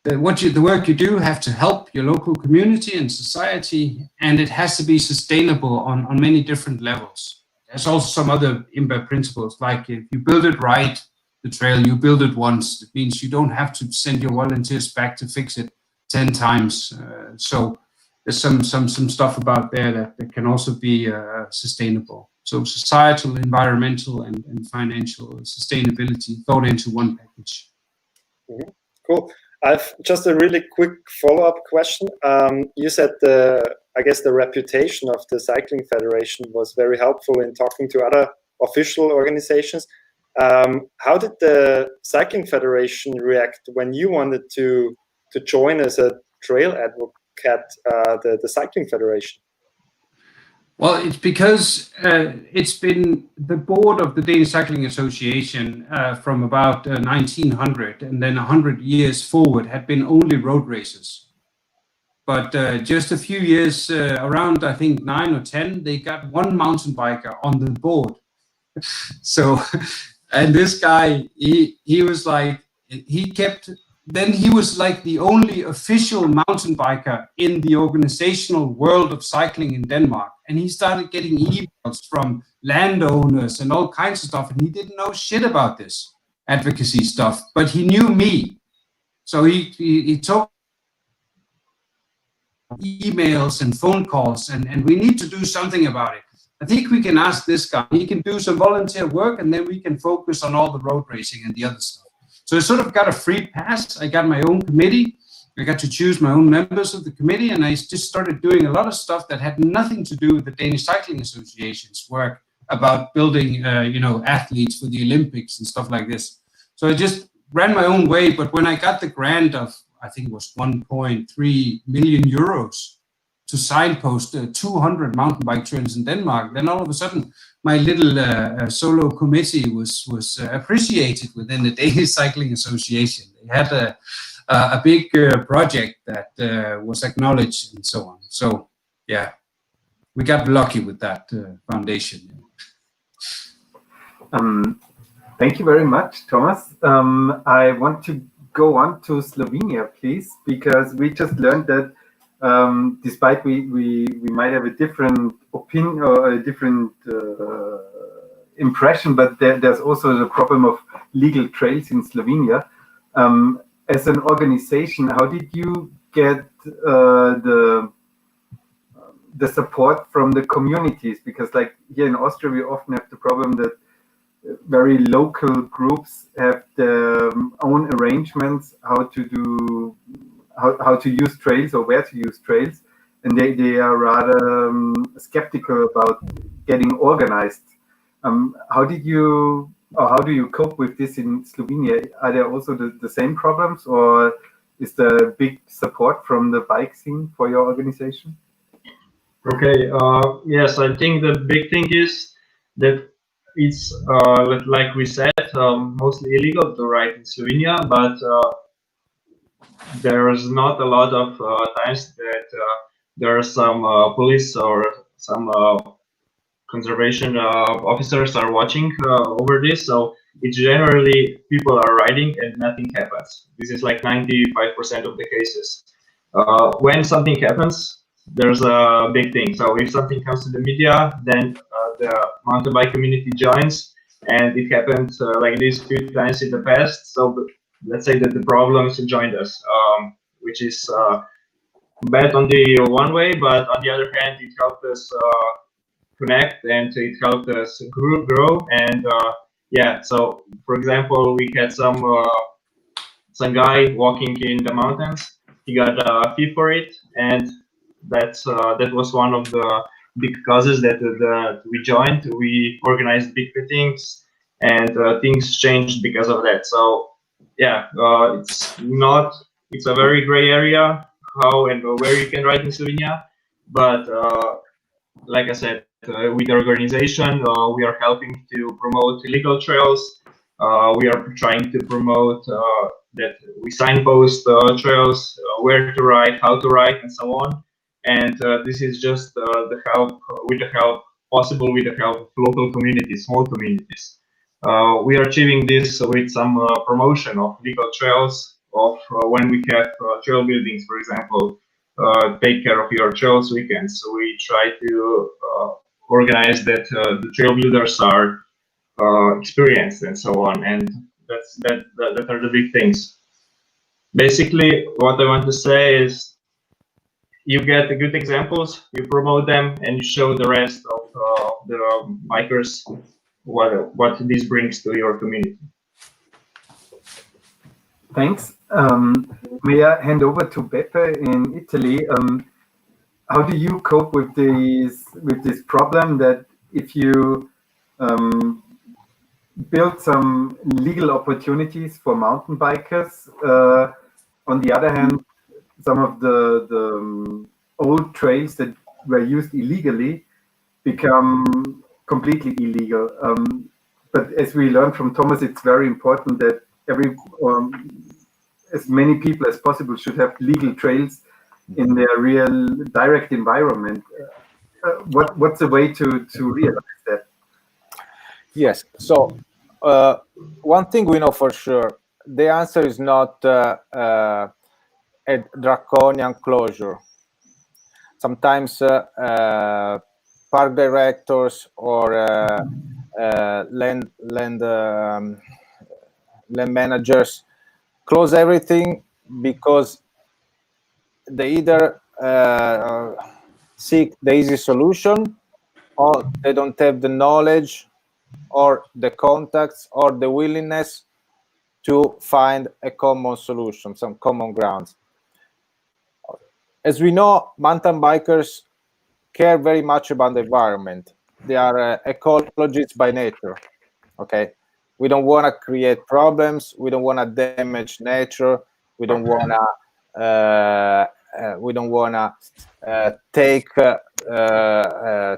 The work you do have to help your local community and society, and it has to be sustainable on many different levels. There's also some other IMBA principles, like if you build it right, the trail, you build it once. It means you don't have to send your volunteers back to fix it 10 times. So there's some stuff about there that can also be sustainable. So societal, environmental, and financial sustainability thought into one package. Mm-hmm. Cool. I've just a really quick follow-up question. You said I guess the reputation of the Cycling Federation was very helpful in talking to other official organizations. How did the Cycling Federation react when you wanted to join as a trail advocate the Cycling Federation? Well, it's because it's been the board of the Danish Cycling Association from about 1900 and then 100 years forward had been only road races. But just a few years, around I think 9 or 10, they got one mountain biker on the board. So, and this guy, he was like, he kept then he was like the only official mountain biker in the organizational world of cycling in Denmark. And he started getting emails from landowners and all kinds of stuff. And he didn't know shit about this advocacy stuff, but he knew me. So he took emails and phone calls, and we need to do something about it. I think we can ask this guy. He can do some volunteer work, and then we can focus on all the road racing and the other stuff. So I sort of got a free pass. I got my own committee. I got to choose my own members of the committee, and I just started doing a lot of stuff that had nothing to do with the Danish Cycling Association's work about building, athletes for the Olympics and stuff like this. So I just ran my own way. But when I got the grant of, I think it was 1.3 million euros to signpost 200 mountain bike trails in Denmark, then all of a sudden my little solo committee was appreciated within the Danish Cycling Association. They had a big project that was acknowledged and so on. So yeah, we got lucky with that foundation. Thank you very much, Thomas. I want to go on to Slovenia, please, because we just learned that despite we might have a different opinion or a different impression, but there's also the problem of legal trails in Slovenia. As an organization, how did you get the support from the communities? Because like here in Austria, we often have the problem that very local groups have their own arrangements how to use trails or where to use trails, and they are rather skeptical about getting organized. How do you cope with this in Slovenia? Are there also the same problems, or is there big support from the bike scene for your organization? Okay, yes, I think the big thing is that it's, like we said, mostly illegal to ride in Slovenia, but there's not a lot of times that there are some police or some conservation officers are watching over this. So it's generally people are riding and nothing happens. This is like 95% of the cases. When something happens, there's a big thing. So if something comes to the media, then the mountain bike community joins, and it happened like this a few times in the past. So let's say that the problems joined us, which is bad on the one way, but on the other hand, it helped us connect, and it helped us grow. And yeah, so for example, we had some guy walking in the mountains. He got a fee for it, and that was one of the big causes that we joined. We organized big meetings, and things changed because of that. So yeah, it's a very gray area how and where you can ride in Slovenia, but like I said, with the organization, we are helping to promote illegal trails. We are trying to promote that we signpost trails, where to ride, how to ride, and so on. And this is just with the help of local communities, small communities. We are achieving this with some promotion of legal trails, of when we have trail buildings, for example, take care of your trails weekends. So we try to organize that the trail builders are experienced and so on, and that are the big things. Basically, what I want to say is, you get the good examples, you promote them, and you show the rest of the bikers what this brings to your community. Thanks. May I hand over to Beppe in Italy? How do you cope with this problem that if you build some legal opportunities for mountain bikers, on the other hand, some of the old trails that were used illegally become completely illegal. But as we learned from Thomas, it's very important that as many people as possible should have legal trails in their real direct environment. What's the way to realize that? Yes. So one thing we know for sure, the answer is not a draconian closure. Sometimes park directors or land managers close everything because they either seek the easy solution, or they don't have the knowledge or the contacts or the willingness to find a common solution, some common grounds. As we know, mountain bikers care very much about the environment. They are ecologists by nature. Okay, we don't want to create problems. We don't want to damage nature. We don't want to take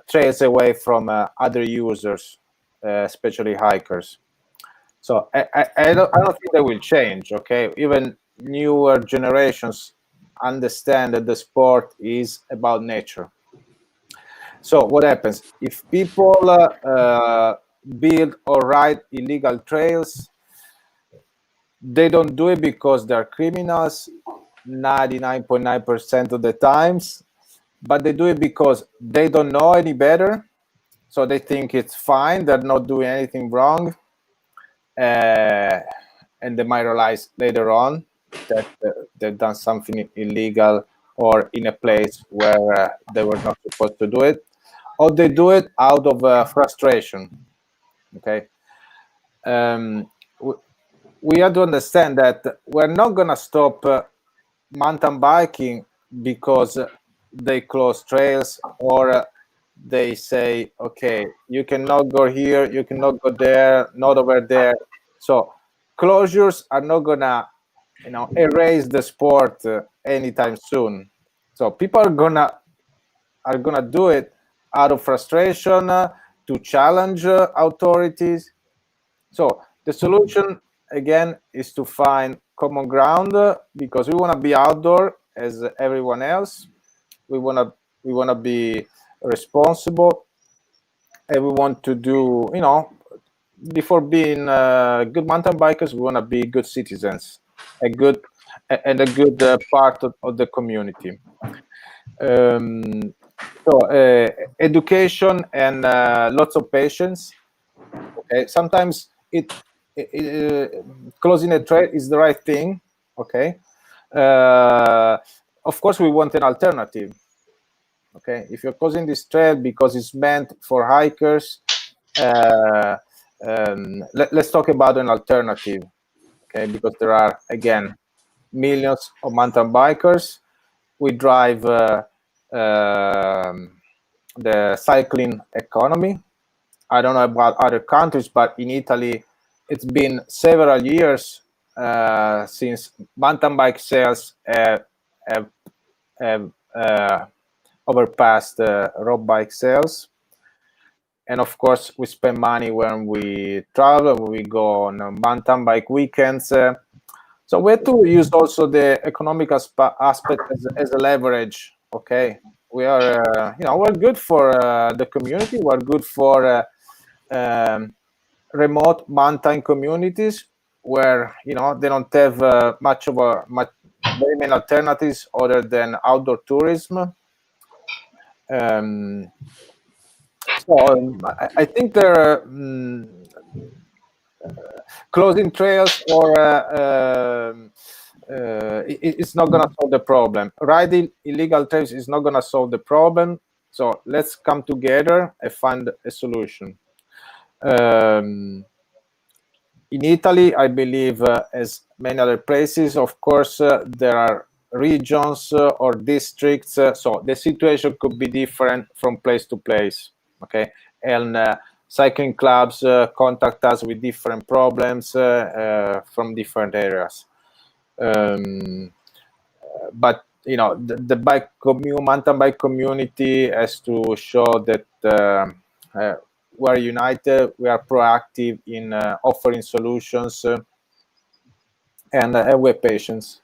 trails away from other users, especially hikers. So I don't think that will change. Okay, even newer generations understand that the sport is about nature. So what happens if people build or ride illegal trails? They don't do it because they're criminals 99.9% of the times, but they do it because they don't know any better. So they think it's fine, they're not doing anything wrong. And they might realize later on that they've done something illegal or in a place where they were not supposed to do it, or they do it out of frustration. Okay, we have to understand that we're not going to stop mountain biking because they close trails or they say, okay, you cannot go here, you cannot go there, not over there. So closures are not gonna, erase the sport anytime soon. So people are gonna do it out of frustration to challenge authorities. So the solution again is to find common ground because we want to be outdoor as everyone else. We want to be responsible, and we want to do, before being good mountain bikers, we want to be good citizens, a good part of the community. So education and lots of patience. Okay, sometimes closing a trail is the right thing. Okay, of course we want an alternative. Okay, if you're closing this trail because it's meant for hikers, let's talk about an alternative. Okay, because there are again millions of mountain bikers. We drive the cycling economy. I don't know about other countries, but in Italy, it's been several years since mountain bike sales have overpassed road bike sales. And of course, we spend money when we travel, when we go on mountain bike weekends. So we have to use also the economic aspect as a leverage. Okay, we are, we're good for the community. We're good for remote mountain communities where they don't have very many alternatives other than outdoor tourism. So I think there are closing trails or it's not going to solve the problem. Riding illegal trails is not going to solve the problem. So let's come together and find a solution. In Italy, I believe, as many other places, of course, there are regions or districts. So the situation could be different from place to place. Okay, and cycling clubs contact us with different problems from different areas. But the mountain bike community has to show that we're united, we are proactive in offering solutions, and we're patience.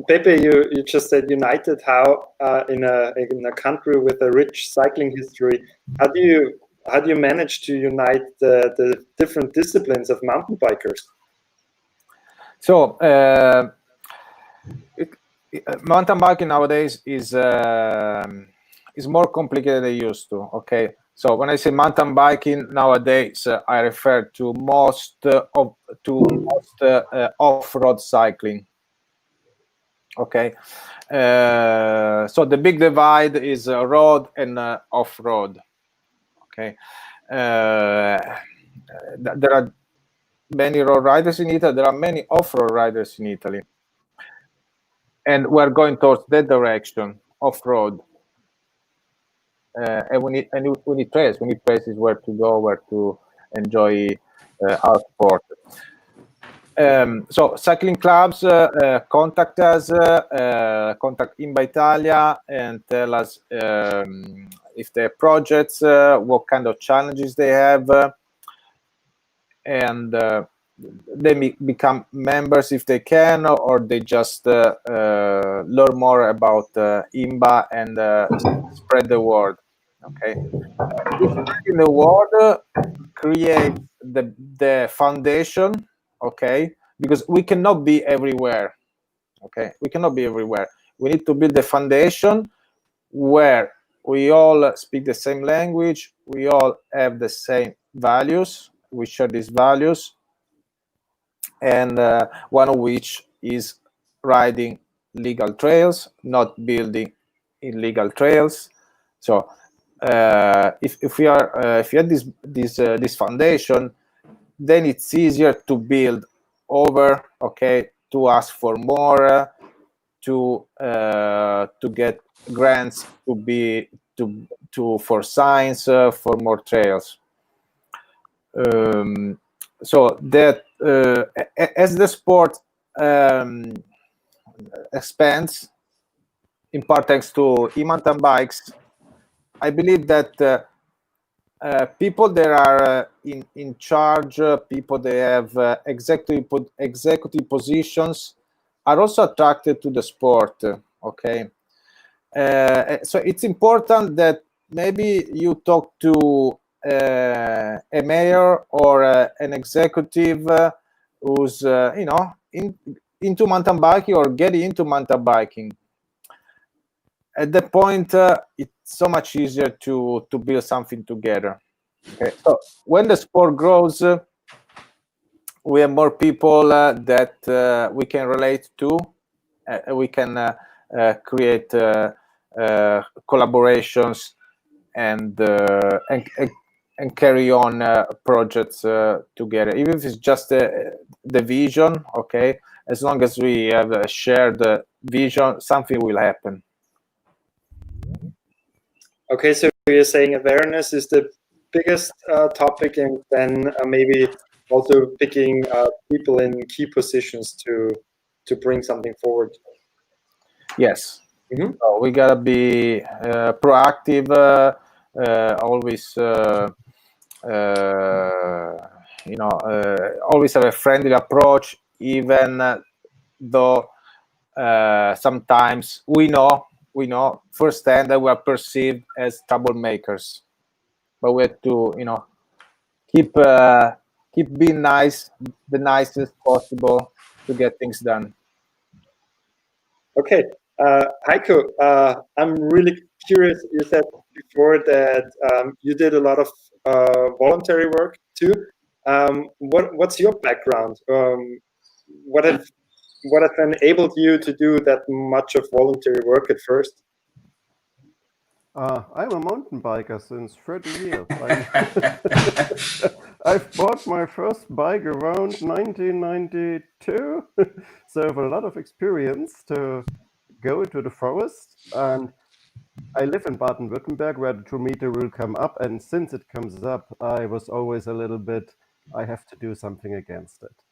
Pepe, you just said united. How in a country with a rich cycling history, how do you how do you manage to unite the different disciplines of mountain bikers? So mountain biking nowadays is more complicated than it used to. Okay, so when I say mountain biking nowadays, I refer to most off-road cycling. Okay, so the big divide is road and off-road. Okay, there are many road riders in Italy. There are many off-road riders in Italy, and we're going towards that direction, off-road. And we need trails. We need places where to go, where to enjoy our sport. So cycling clubs contact us, contact IMBA Italia, and tell us if they have projects, what kind of challenges they have, and they become members if they can, or they just learn more about IMBA and spread the word. Okay, spreading the word create the foundation. Okay, because we cannot be everywhere. Okay, we cannot be everywhere. We need to build the foundation where we all speak the same language, we all have the same values, we share these values, and one of which is riding legal trails, not building illegal trails. So if we have this foundation, then it's easier to build over. Okay, to ask for more, to get grants, for science, for more trails. So that as the sport expands, in part thanks to e-mountain bikes, I believe that people that are in charge, people that have executive positions, are also attracted to the sport. Okay, so it's important that maybe you talk to a mayor or an executive who's into mountain biking or getting into mountain biking. At that point, it's so much easier to build something together. Okay, so when the sport grows, we have more people that we can relate to. We can create collaborations and carry on projects together, even if it's just the vision. Okay, as long as we have a shared vision, something will happen. Okay, so you're saying awareness is the biggest topic, and then maybe also picking people in key positions to bring something forward. Yes. Mm-hmm. So we gotta be proactive, always always have a friendly approach, even though sometimes we know firsthand that we are perceived as troublemakers, but we have to keep being nice, the nicest possible, to get things done. Okay, Heiko, I'm really curious. You said before that you did a lot of voluntary work too. What's your background? What have enabled you to do that much of voluntary work at first? I'm a mountain biker since 30 years. I've bought my first bike around 1992, so I have a lot of experience to go to the forest. And I live in Baden-Württemberg, where the 2-meter rule come up, and since it comes up, I was always a little bit, I have to do something against it.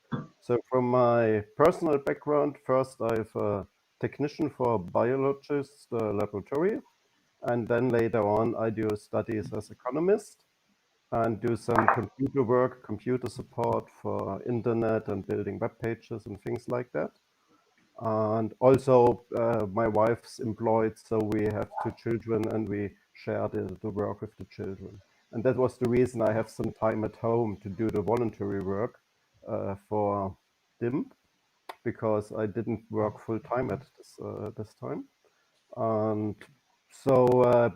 So from my personal background, first I'm a technician for biologist laboratory, and then later on I do studies as economist and do some computer work, computer support for internet and building web pages and things like that. And also my wife's employed, so we have 2 children and we share the work with the children. And that was the reason I have some time at home to do the voluntary work for DIMP, because I didn't work full time at this time. And so,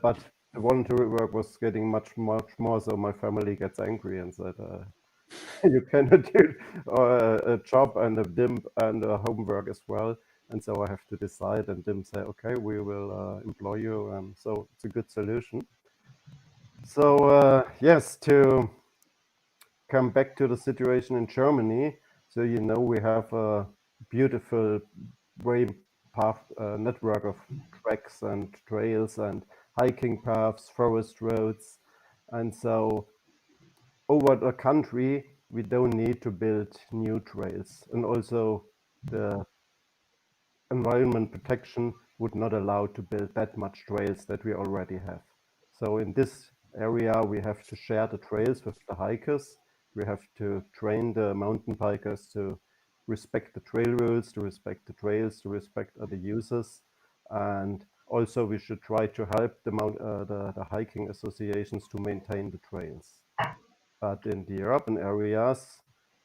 but the voluntary work was getting much more, so my family gets angry and said, you cannot do a job and a DIMP and a homework as well. And so I have to decide, and DIMP say, okay, we will employ you. And so it's a good solution. So yes, to come back to the situation in Germany. So, you know, we have a beautiful path network of tracks and trails and hiking paths, forest roads. And so over the country, we don't need to build new trails. And also the environment protection would not allow to build that much trails that we already have. So in this area, we have to share the trails with the hikers. We have to train the mountain bikers to respect the trail rules, to respect the trails, to respect other users. And also we should try to help the hiking associations to maintain the trails. But in the urban areas,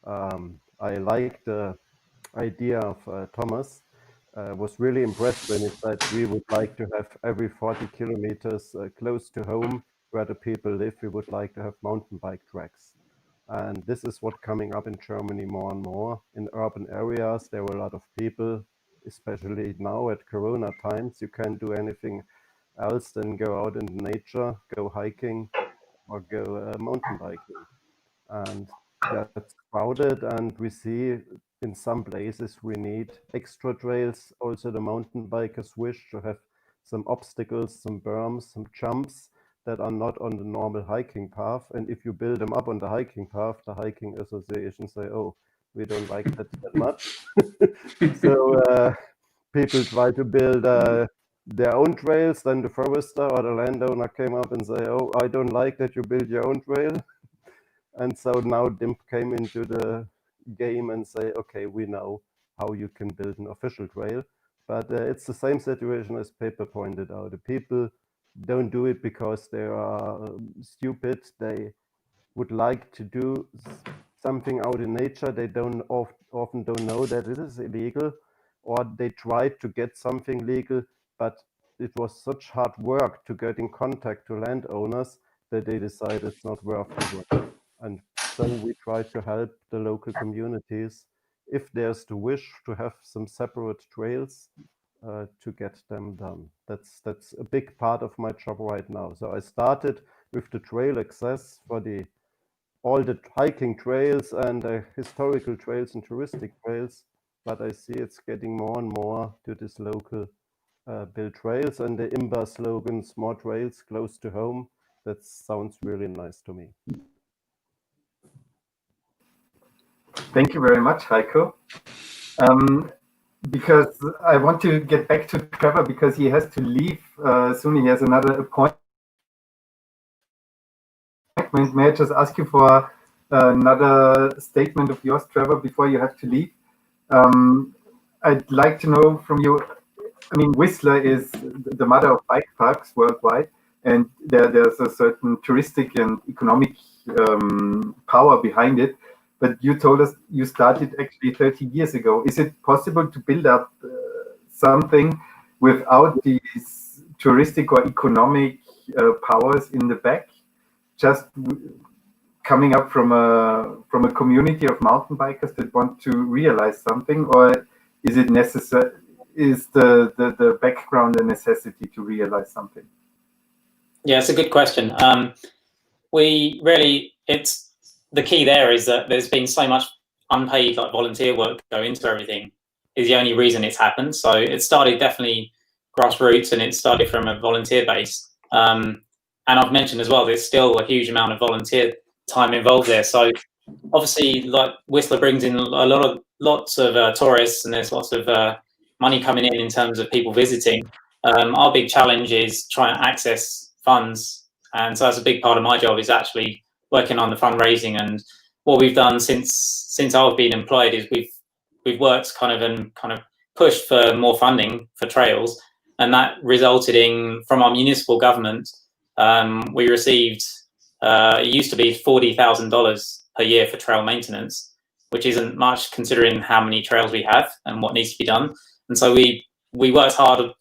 I like the idea of Thomas. Was really impressed when he said we would like to have every 40 kilometers close to home where the people live, we would like to have mountain bike tracks. And this is what coming up in Germany more and more. In urban areas, there were a lot of people, especially now at Corona times. You can't do anything else than go out in nature, go hiking or go mountain biking. And that's crowded, and we see in some places we need extra trails. Also the mountain bikers wish to have some obstacles, some berms, some jumps that are not on the normal hiking path. And if you build them up on the hiking path, the hiking association say, oh, we don't like that much. So people try to build their own trails. Then the forester or the landowner came up and say, oh, I don't like that you build your own trail. And so now DIMP came into the game and say, okay, we know how you can build an official trail. But it's the same situation as Paper pointed out. The people don't do it because they are stupid. They would like to do something out in nature. They often don't know that it is illegal, or they tried to get something legal, but it was such hard work to get in contact to landowners that they decided it's not worth the work. And so we try to help the local communities, if there's the wish to have some separate trails, to get them done. That's a big part of my job right now. So I started with the trail access for all the hiking trails and historical trails and touristic trails, but I see it's getting more and more to this local build trails, and the IMBA slogans, more trails close to home. That sounds really nice to me. Thank you very much, Heiko. Because I want to get back to Trevor because he has to leave soon. He has another appointment. May I just ask you for another statement of yours, Trevor, before you have to leave? I'd like to know from you, I mean, Whistler is the mother of bike parks worldwide, and there's a certain touristic and economic power behind it. But you told us you started actually 30 years ago. Is it possible to build up something without these touristic or economic powers in the back? Just coming up from a community of mountain bikers that want to realize something, or is it necessary? Is the background a necessity to realize something? Yeah, it's a good question. It's the key there is that there's been so much unpaid volunteer work go into everything is the only reason it's happened. So it started definitely grassroots and it started from a volunteer base. And I've mentioned as well, there's still a huge amount of volunteer time involved there. So obviously, like Whistler brings in lots of tourists, and there's lots of money coming in terms of people visiting. Our big challenge is trying to access funds, and so that's a big part of my job is actually working on the fundraising. And what we've done since I've been employed is we've worked kind of pushed for more funding for trails, and that resulted in, from our municipal government, we received it used to be $40,000 per year for trail maintenance, which isn't much considering how many trails we have and what needs to be done. And so we worked hard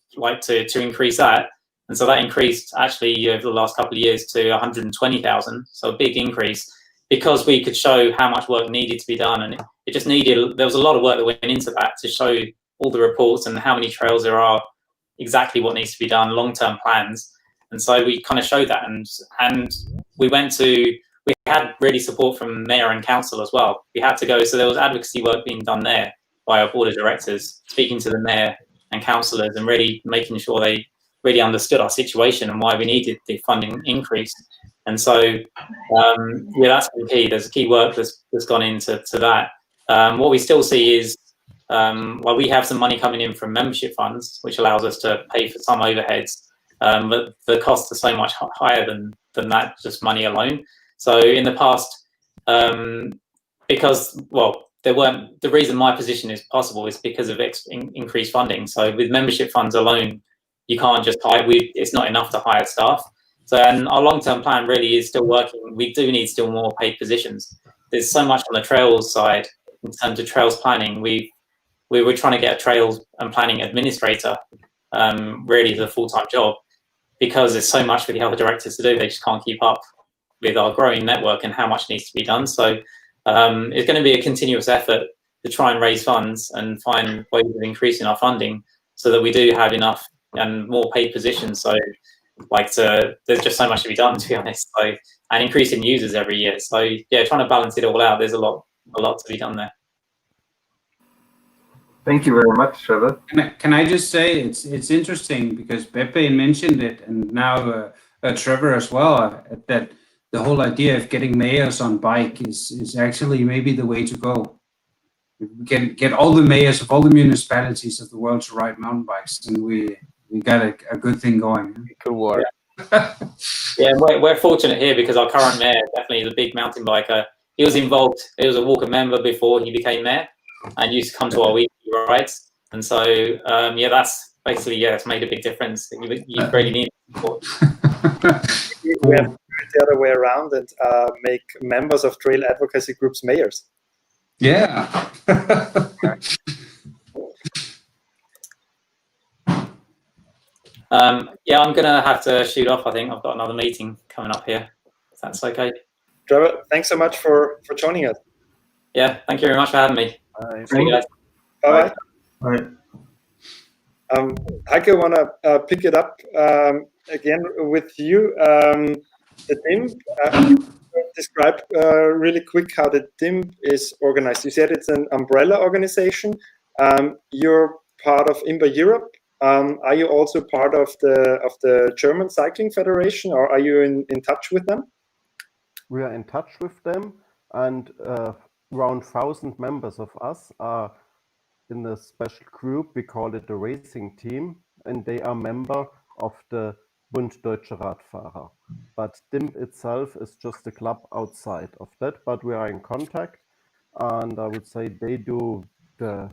to increase that. And so that increased actually over the last couple of years to 120,000. So a big increase because we could show how much work needed to be done. And it just needed, there was a lot of work that went into that to show all the reports and how many trails there are, exactly what needs to be done, long-term plans. And so we kind of showed that. And we had really support from mayor and council as well. We had to go, so there was advocacy work being done there by our board of directors, speaking to the mayor and councillors and really making sure they really understood our situation and why we needed the funding increase. And so, yeah, that's the key. There's a key work that's gone into that. What we still see is, while we have some money coming in from membership funds, which allows us to pay for some overheads, but the costs are so much higher than that, just money alone. So in the past, because, well, the reason my position is possible is because of increased funding. So with membership funds alone, you can't just hire, it's not enough to hire staff. So, and our long-term plan really is still working. We do need still more paid positions. There's so much on the trails side in terms of trails planning. We were trying to get a trails and planning administrator, really the full-time job, because there's so much for the other directors to do. They just can't keep up with our growing network and how much needs to be done. So it's going to be a continuous effort to try and raise funds and find ways of increasing our funding so that we do have enough and more paid positions. So there's just so much to be done, to be honest. So, and increasing users every year. So yeah, trying to balance it all out. There's a lot to be done there. Thank you very much, Trevor. Can I just say it's interesting because Pepe mentioned it, and now Trevor as well, that the whole idea of getting mayors on bike is actually maybe the way to go. Get all the mayors of all the municipalities of the world to ride mountain bikes, and we got a good thing going. Good work. Yeah, yeah, we're fortunate here because our current mayor definitely is a big mountain biker. He was involved. He was a Walker member before he became mayor, and used to come to our weekly rides. And so, yeah, that's basically, it's made a big difference. You really need support. We have the other way around and make members of trail advocacy groups mayors. Yeah. Yeah, I'm gonna have to shoot off. I think I've got another meeting coming up here. If that's okay. Trevor, thanks so much for joining us. Yeah, thank you very much for having me. See you guys. Bye. Right. Heike, I want to pick it up again with you. The DIMB, describe really quick how the DIMB is organized. You said it's an umbrella organization. You're part of IMBA Europe. Are you also part of the German Cycling Federation, or are you in touch with them? We are in touch with them, and around 1,000 members of us are in a special group. We call it the racing team, and they are member of the Bund Deutsche Radfahrer. But DIMB itself is just a club outside of that, but we are in contact, and I would say they do the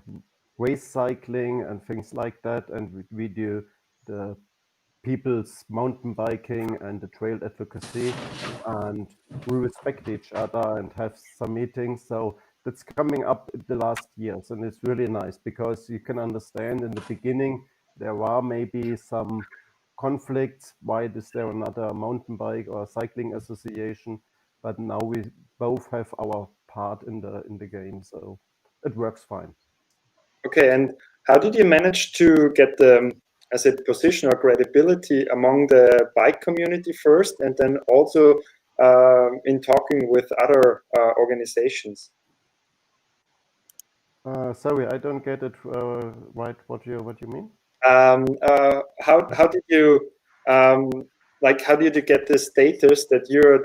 race cycling and things like that, and we do the people's mountain biking and the trail advocacy, and we respect each other and have some meetings. So that's coming up the last years, and it's really nice because you can understand in the beginning there are maybe some conflicts. Why is there another mountain bike or cycling association? But now we both have our part in the game, so it works fine. Okay, and how did you manage to get the position or credibility among the bike community first, and then also in talking with other organizations? Sorry, I don't get it right. What you mean? How did you how did you get the status that you're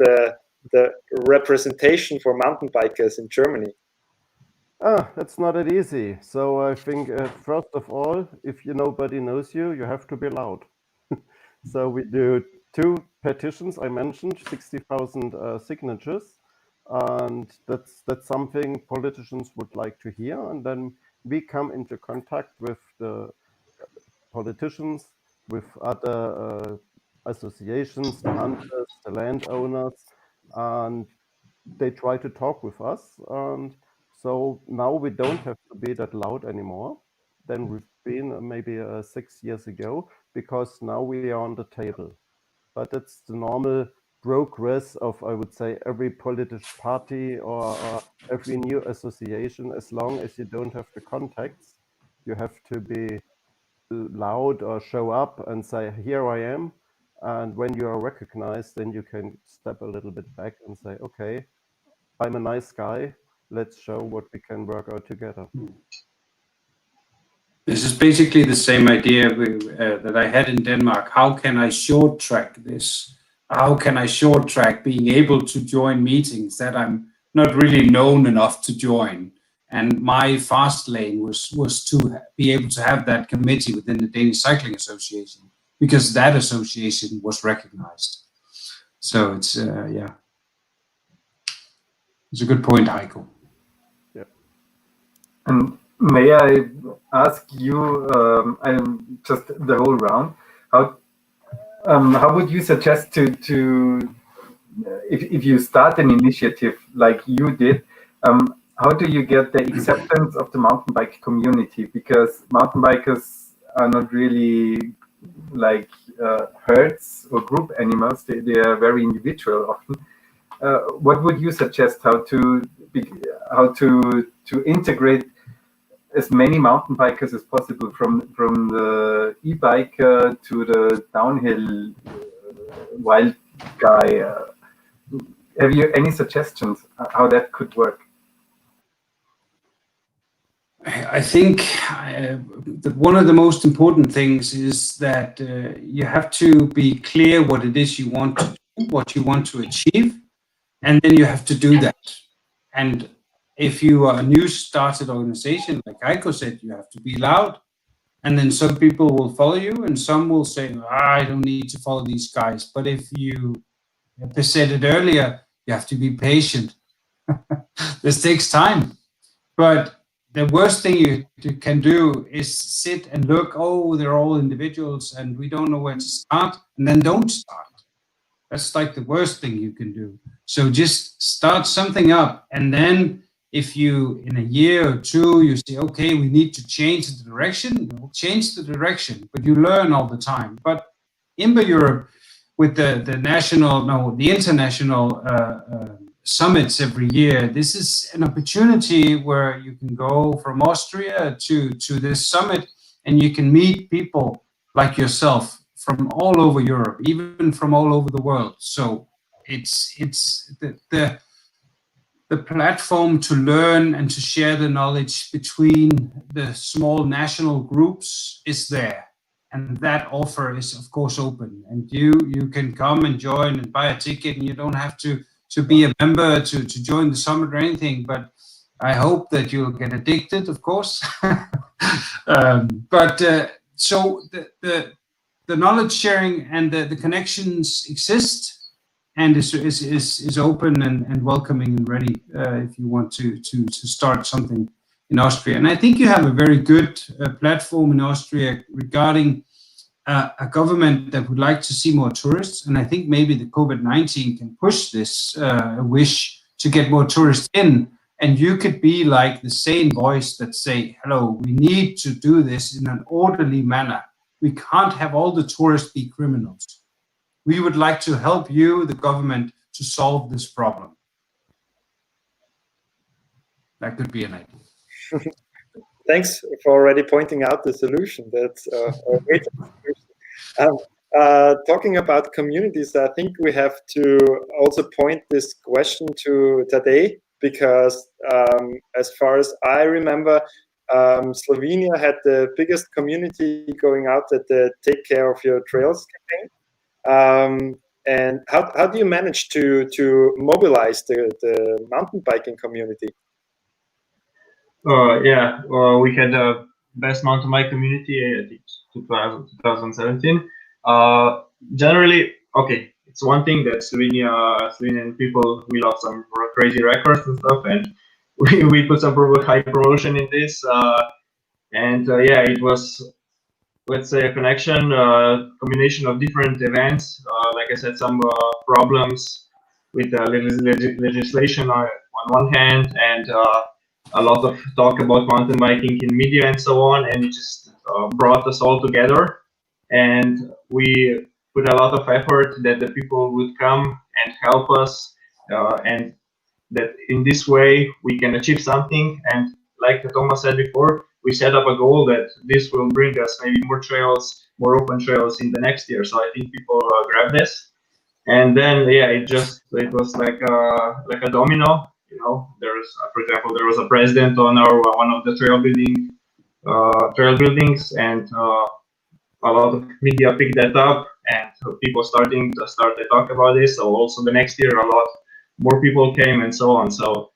the representation for mountain bikers in Germany? That's not that easy. So I think first of all, if nobody knows you, you have to be loud. So we do 2 petitions. I mentioned 60,000 signatures. And that's something politicians would like to hear, and then we come into contact with the politicians, with other associations, the hunters, the landowners, and they try to talk with us. And so now we don't have to be that loud anymore than we've been maybe 6 years ago, because now we are on the table. But it's the normal progress of, I would say, every political party or every new association. As long as you don't have the contacts, you have to be loud or show up and say, here I am. And when you are recognized, then you can step a little bit back and say, okay, I'm a nice guy. Let's show what we can work out together. This is basically the same idea that I had in Denmark. How can I short track this? How can I short track being able to join meetings that I'm not really known enough to join? And my fast lane was to be able to have that committee within the Danish Cycling Association, because that association was recognized. So it's, yeah. It's a good point, Heiko. Yeah. And may I ask you, just the whole round, how would you suggest to if you start an initiative like you did, how do you get the acceptance of the mountain bike community? Because mountain bikers are not really like herds or group animals. They are very individual often. What would you suggest how to integrate as many mountain bikers as possible, from the e-biker to the downhill wild guy? Have you any suggestions how that could work? I think that one of the most important things is that you have to be clear what it is you want to do, what you want to achieve, and then you have to do that. And if you are a new started organization, like Heiko said, you have to be loud, and then some people will follow you, and some will say, I don't need to follow these guys. But if you said it earlier, you have to be patient. This takes time. But the worst thing you can do is sit and look, oh, they're all individuals and we don't know where to start, and then don't start. That's like the worst thing you can do. So just start something up, and then if you, in a year or two, you say, okay, we need to change the direction, you'll change the direction, but you learn all the time. But IMBA Europe, with the international summits every year, this is an opportunity where you can go from Austria to this summit, and you can meet people like yourself from all over Europe, even from all over the world. So it's the platform to learn and to share the knowledge between the small national groups is there. And that offer is, of course, open. And you can come and join and buy a ticket, and you don't have to be a member to join the summit or anything. But I hope that you'll get addicted, of course. So the knowledge sharing and the connections exist, and is open and welcoming and ready if you want to start something in Austria. And I think you have a very good platform in Austria regarding a government that would like to see more tourists. And I think maybe the COVID-19 can push this wish to get more tourists in. And you could be like the sane voice that say, hello, we need to do this in an orderly manner. We can't have all the tourists be criminals. We would like to help you, the government, to solve this problem. That could be an idea. Thanks for already pointing out the solution. That's a great solution. Talking about communities, I think we have to also point this question to Tadej, because as far as I remember, Slovenia had the biggest community going out at the Take Care of Your Trails campaign. And how do you manage to mobilize the mountain biking community? We had the best mountain bike community in 2017. Generally, okay, it's one thing that Slovenian people, we love some crazy records and stuff, and we put some high promotion in this. It was, let's say, a combination of different events. Like I said, some problems with legislation on one hand, and a lot of talk about mountain biking in media and so on, and it just brought us all together. And we put a lot of effort that the people would come and help us, and that in this way we can achieve something. And like Thomas said before, we set up a goal that this will bring us maybe more trails, more open trails in the next year. So I think people grab this. And then yeah, it was like a domino. You know, there's for example, there was a president on our one of the trail buildings, and a lot of media picked that up, and people starting to talk about this. So also the next year, a lot more people came, and so on. So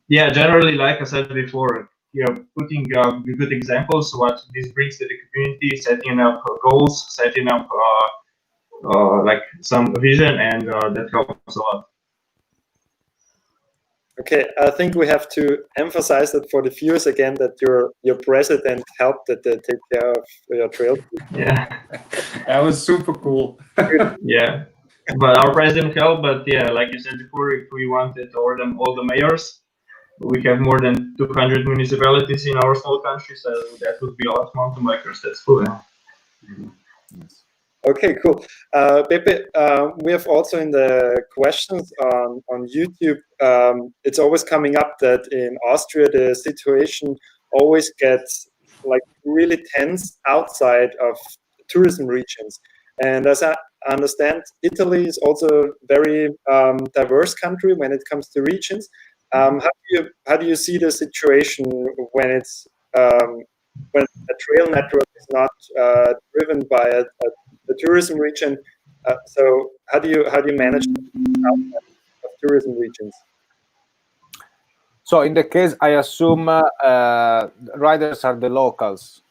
yeah, generally, like I said before, putting good examples, what this brings to the community, setting up goals, setting up like some vision, and that helps a lot. Okay, I think we have to emphasize that for the viewers again, that your president helped that they take care of your trail. Yeah, That was super cool. yeah. But our president helped. But yeah, like you said before, if we wanted all the mayors, we have more than 200 municipalities in our small country, so that would be a lot of mountain bikers. That's cool. Yeah? Okay, cool. Pepe, we have also in the questions on YouTube, it's always coming up that in Austria, the situation always gets like really tense outside of tourism regions. And as I understand, Italy is also a very diverse country when it comes to regions. How do you see the situation when it's when a trail network is not driven by the tourism region? So how do you manage of tourism regions? So in the case, I assume riders are the locals.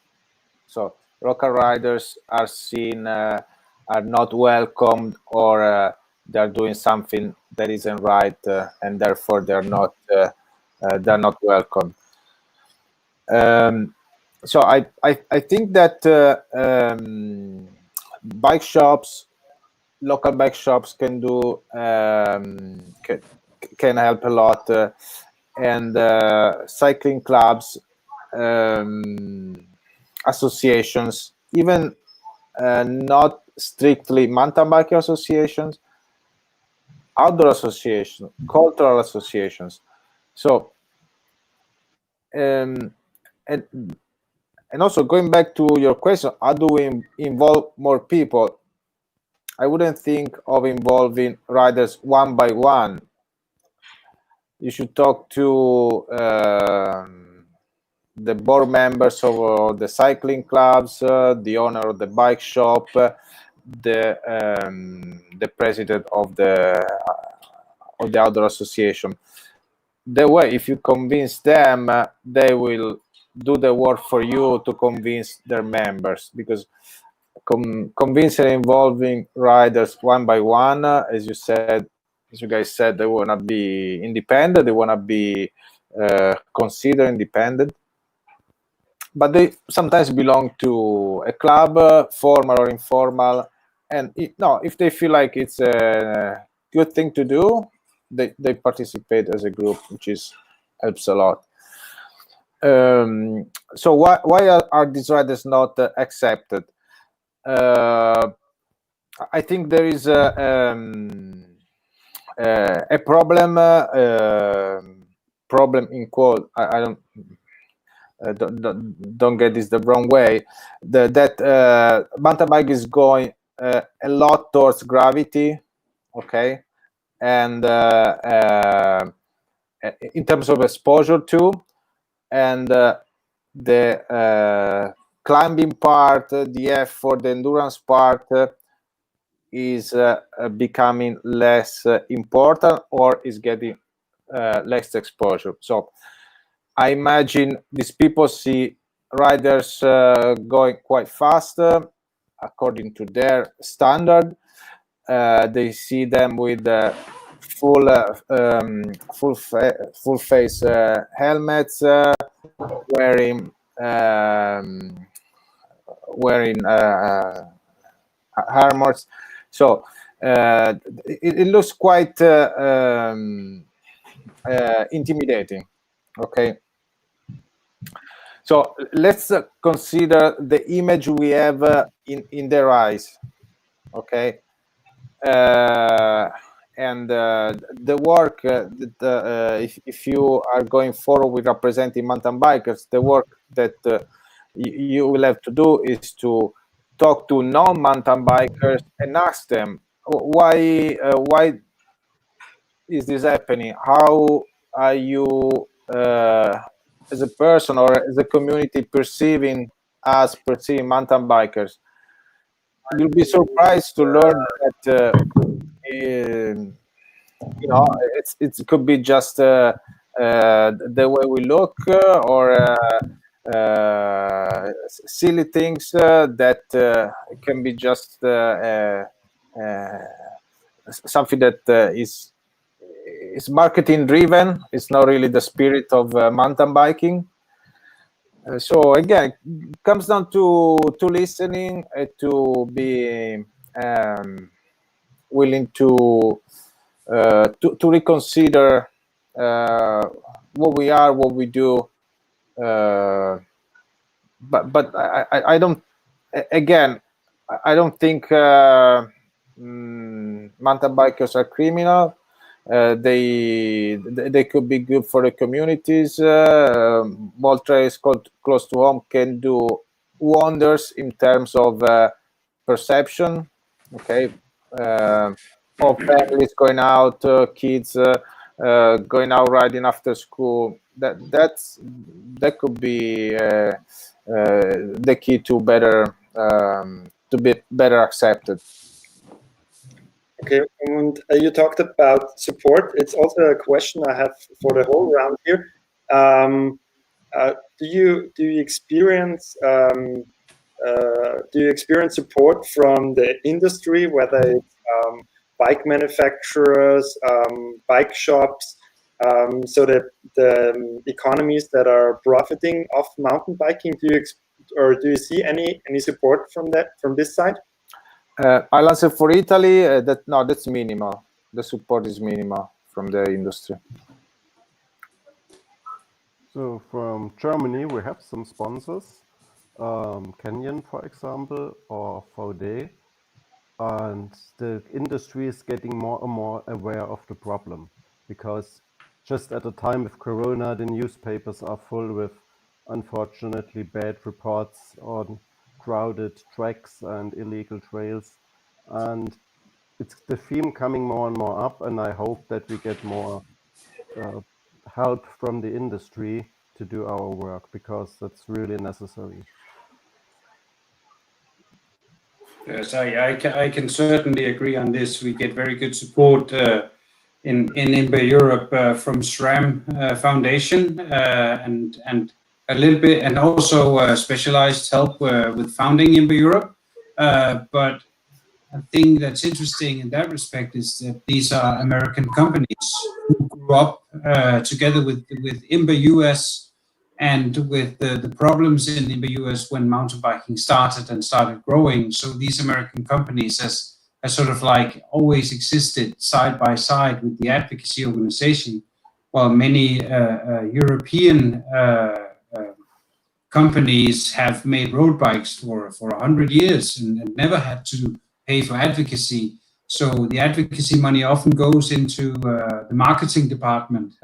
So local riders are seen, are not welcomed, or they're doing something that isn't right, and therefore they're not welcome. So I think that bike shops, local bike shops can do can help a lot, and cycling clubs, associations, even not strictly mountain biking associations, outdoor associations, cultural associations. So and also going back to your question, how do we involve more people? I wouldn't think of involving riders one by one. You should talk to the board members of the cycling clubs, the owner of the bike shop, the president of the outdoor association. The way, if you convince them, they will do the work for you to convince their members, because convincing and involving riders one by one, as you guys said, they want to be independent, they want to be considered independent, but they sometimes belong to a club, formal or informal, and if they feel like it's a good thing to do, they participate as a group, which helps a lot. So why are these riders not accepted? I think there is a problem in quote. I don't get this the wrong way. That mountain bike is going a lot towards gravity, okay, and in terms of exposure too, and the climbing part, the effort, the endurance part is becoming less important, or is getting less exposure. So I imagine these people see riders going quite fast according to their standard. They see them with full face helmets, wearing helmets. So it looks quite intimidating. Okay, so let's consider the image we have in their eyes. Okay, and the work that if you are going forward with representing mountain bikers, the work that you will have to do is to talk to non-mountain bikers and ask them why is this happening? How are you as a person or as a community perceiving mountain bikers? You'll be surprised to learn that you know, it could be just the way we look or silly things that can be just something that is marketing driven. It's not really the spirit of mountain biking. So again, it comes down to listening, to be willing to reconsider what we are, what we do. But I don't. Again, I don't think mountain bikers are criminal. They could be good for the communities. Small trails close to home can do wonders in terms of perception. Okay, for families going out, kids going out riding after school. That could be the key to be better accepted. Okay, and you talked about support. It's also a question I have for the whole round here. Do you experience support from the industry, whether it's bike manufacturers, bike shops, so that the economies that are profiting off mountain biking? Do you see any support from this side? I'll answer for Italy. That's minimal. The support is minimal from the industry. So from Germany, we have some sponsors, Canyon, for example, or VD, and the industry is getting more and more aware of the problem, because just at the time of Corona, the newspapers are full with, unfortunately, bad reports on crowded tracks and illegal trails, and it's the theme coming more and more up, and I hope that we get more help from the industry to do our work, because that's really necessary. Yes, I can certainly agree on this. We get very good support in IMBA Europe from SRAM Foundation and a little bit, and also specialized help with founding IMBA Europe. But a thing that's interesting in that respect is that these are American companies who grew up together with IMBA US and with the problems in IMBA US when mountain biking started growing. So these American companies has sort of like always existed side by side with the advocacy organization, while many European companies have made road bikes for 100 years and never had to pay for advocacy. So the advocacy money often goes into the marketing department,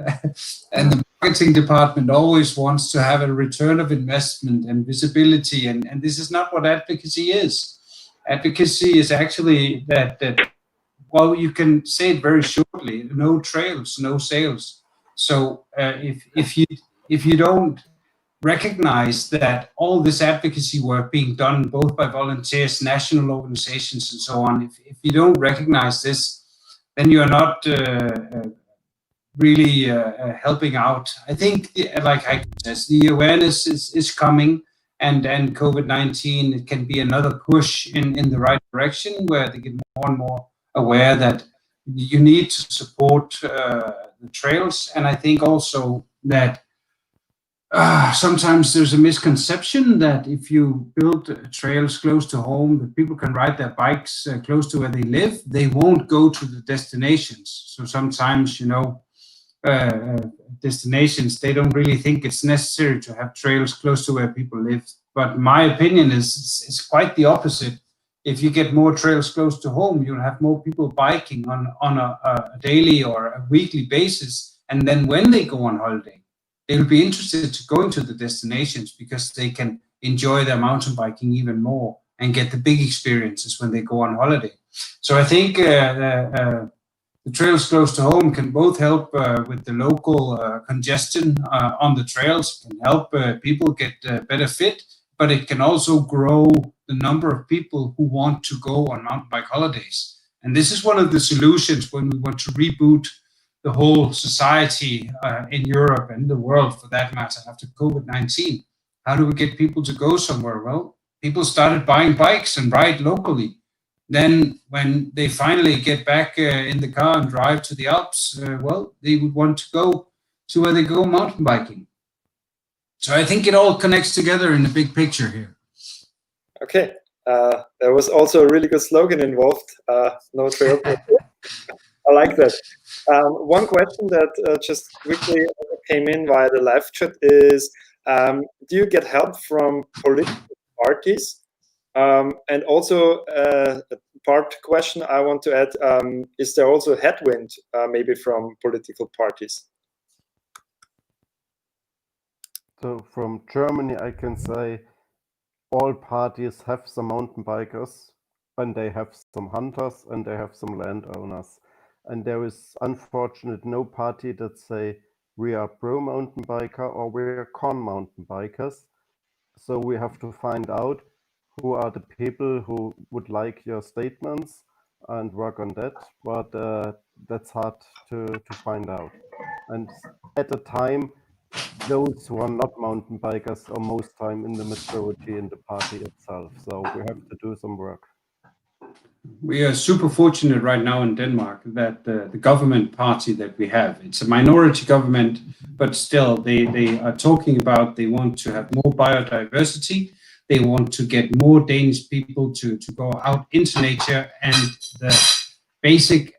and the marketing department always wants to have a return of investment and visibility, and this is not what advocacy is. Advocacy is actually that well, you can say it very shortly: no trails, no sales. So if you don't recognize that all this advocacy work being done both by volunteers, national organizations, and so on, if you don't recognize this, then you're not really helping out. I think, like Heike says, the awareness is coming, and COVID-19, it can be another push in the right direction, where they get more and more aware that you need to support the trails. And I think also that sometimes there's a misconception that if you build trails close to home, that people can ride their bikes close to where they live, they won't go to the destinations. So sometimes, destinations, they don't really think it's necessary to have trails close to where people live. But my opinion is quite the opposite. If you get more trails close to home, you'll have more people biking on a daily or a weekly basis. And then when they go on holiday, they'll be interested to go into the destinations because they can enjoy their mountain biking even more and get the big experiences when they go on holiday. So I think the trails close to home can both help with the local congestion on the trails, can help people get better fit, but it can also grow the number of people who want to go on mountain bike holidays. And this is one of the solutions when we want to reboot the whole society in Europe and the world, for that matter, after COVID-19. How do we get people to go somewhere? Well, people started buying bikes and ride locally. Then when they finally get back in the car and drive to the Alps, well, they would want to go to where they go mountain biking. So I think it all connects together in the big picture here. Okay. There was also a really good slogan involved. No trail. I like that. One question that just quickly came in via the live chat is, do you get help from political parties? And also a part question I want to add, is there also headwind maybe from political parties? So from Germany, I can say all parties have some mountain bikers, and they have some hunters, and they have some landowners. And there is, unfortunately, no party that say we are pro mountain biker or we are con mountain bikers. So we have to find out who are the people who would like your statements and work on that. But that's hard to find out. And at the time, those who are not mountain bikers are most time in the majority in the party itself. So we have to do some work. We are super fortunate right now in Denmark that the government party that we have, it's a minority government, but still they are talking about they want to have more biodiversity. They want to get more Danish people to go out into nature. And the basic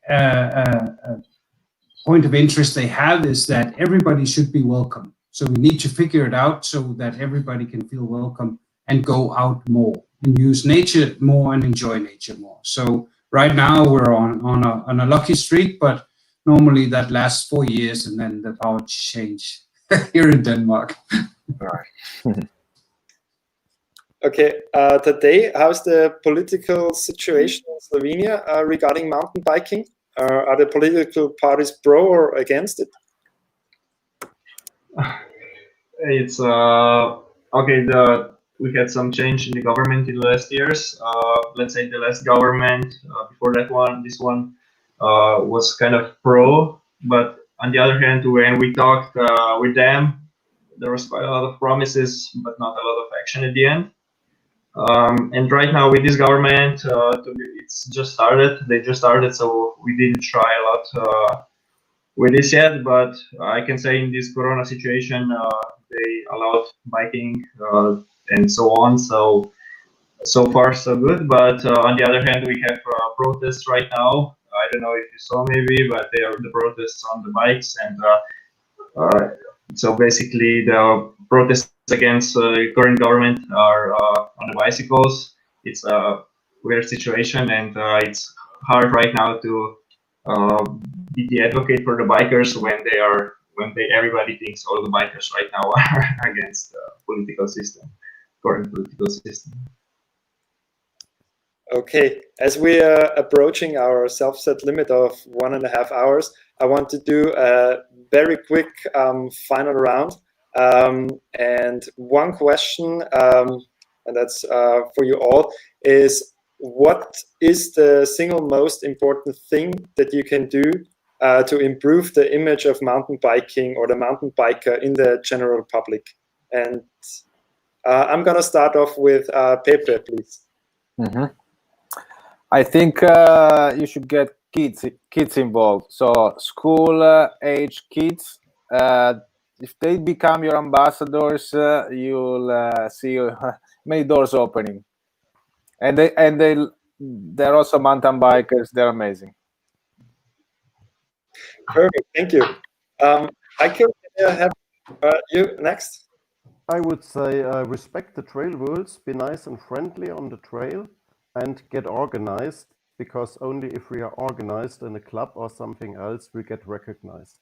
point of interest they have is that everybody should be welcome. So we need to figure it out so that everybody can feel welcome and go out more and use nature more and enjoy nature more. So right now we're on a lucky streak, but normally that lasts 4 years and then the power change here in Denmark. Okay, today, how's the political situation in Slovenia regarding mountain biking? Are the political parties pro or against it? It's okay. We had some change in the government in the last years. Let's say the last government before that one, this one was kind of pro. But on the other hand, when we talked with them, there was quite a lot of promises, but not a lot of action at the end. And right now with this government, it's just started. They just started, so we didn't try a lot with this yet. But I can say in this Corona situation, they allowed biking and so on. So far so good. But on the other hand, we have protests right now. I don't know if you saw maybe, but they are the protests on the bikes, and so basically the protests against current government are on the bicycles. It's a weird situation, and it's hard right now to be the advocate for the bikers when everybody thinks all the bikers right now are against the political system, current political system. Okay, as we are approaching our self-set limit of 1.5 hours, I want to do a very quick final round. And one question, and that's for you all, is what is the single most important thing that you can do to improve the image of mountain biking or the mountain biker in the general public? And I'm going to start off with Pepe, please. Mm-hmm. I think you should get kids involved. So school age kids, if they become your ambassadors, you'll see many doors opening. And they're also mountain bikers. They're amazing. Perfect. Thank you. I can have you next. I would say respect the trail rules, be nice and friendly on the trail, and get organized, because only if we are organized in a club or something else, we get recognized.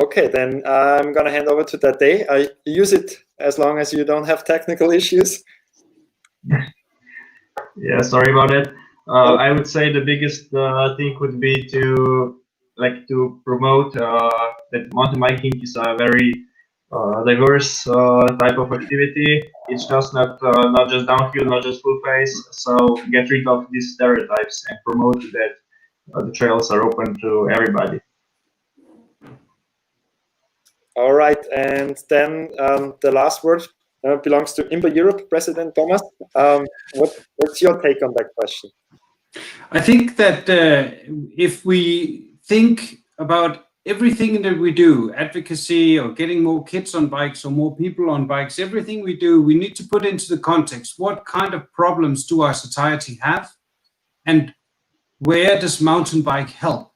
Okay, then I'm going to hand over to that day. I use it as long as you don't have technical issues. Yeah, sorry about it. I would say the biggest thing would be to promote that mountain biking is a very diverse type of activity. It's just not just downhill, not just full face. So get rid of these stereotypes and promote that the trails are open to everybody. All right, and then the last word belongs to IMBA Europe President Thomas. What's your take on that question? I think that if we think about everything that we do, advocacy or getting more kids on bikes or more people on bikes, everything we do, we need to put into the context. What kind of problems do our society have? And where does mountain bike help?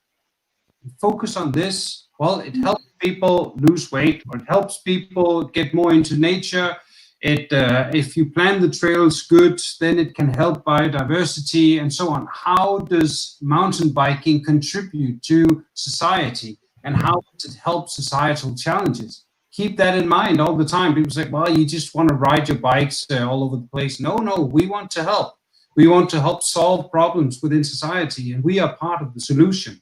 Focus on this. Well, it helps people lose weight, or it helps people get more into nature. If you plan the trails good, then it can help biodiversity and so on. How does mountain biking contribute to society, and how does it help societal challenges? Keep that in mind all the time. People say, well, you just want to ride your bikes all over the place. No, we want to help. We want to help solve problems within society, and we are part of the solution.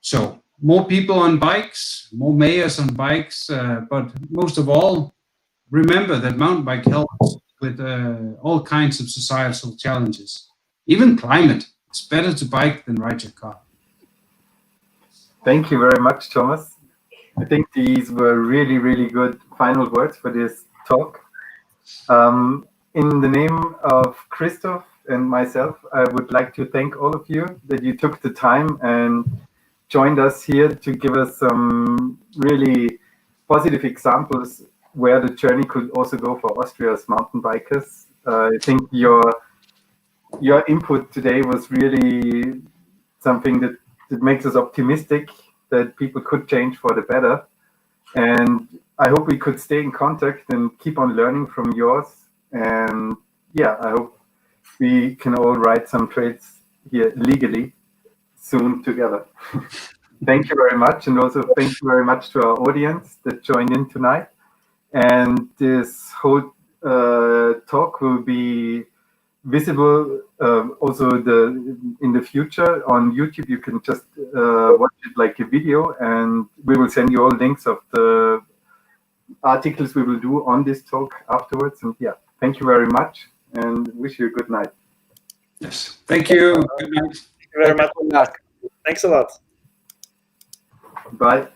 So more people on bikes, more mayors on bikes, but most of all, remember that mountain bike helps with all kinds of societal challenges, even climate. It's better to bike than ride your car. Thank you very much, Thomas. I think these were really, really good final words for this talk. In the name of Christoph and myself, I would like to thank all of you that you took the time and joined us here to give us some really positive examples where the journey could also go for Austria's mountain bikers. I think your input today was really something that makes us optimistic that people could change for the better. And I hope we could stay in contact and keep on learning from yours. And yeah, I hope we can all ride some trails here legally soon together. Thank you very much. And also thank you very much to our audience that joined in tonight. And this whole talk will be visible also in the future on YouTube. You can just watch it like a video, and we will send you all links of the articles we will do on this talk afterwards. And yeah, thank you very much, and wish you a good night. Yes, thank you. Good night. Thank you very much. Thanks a lot. Bye.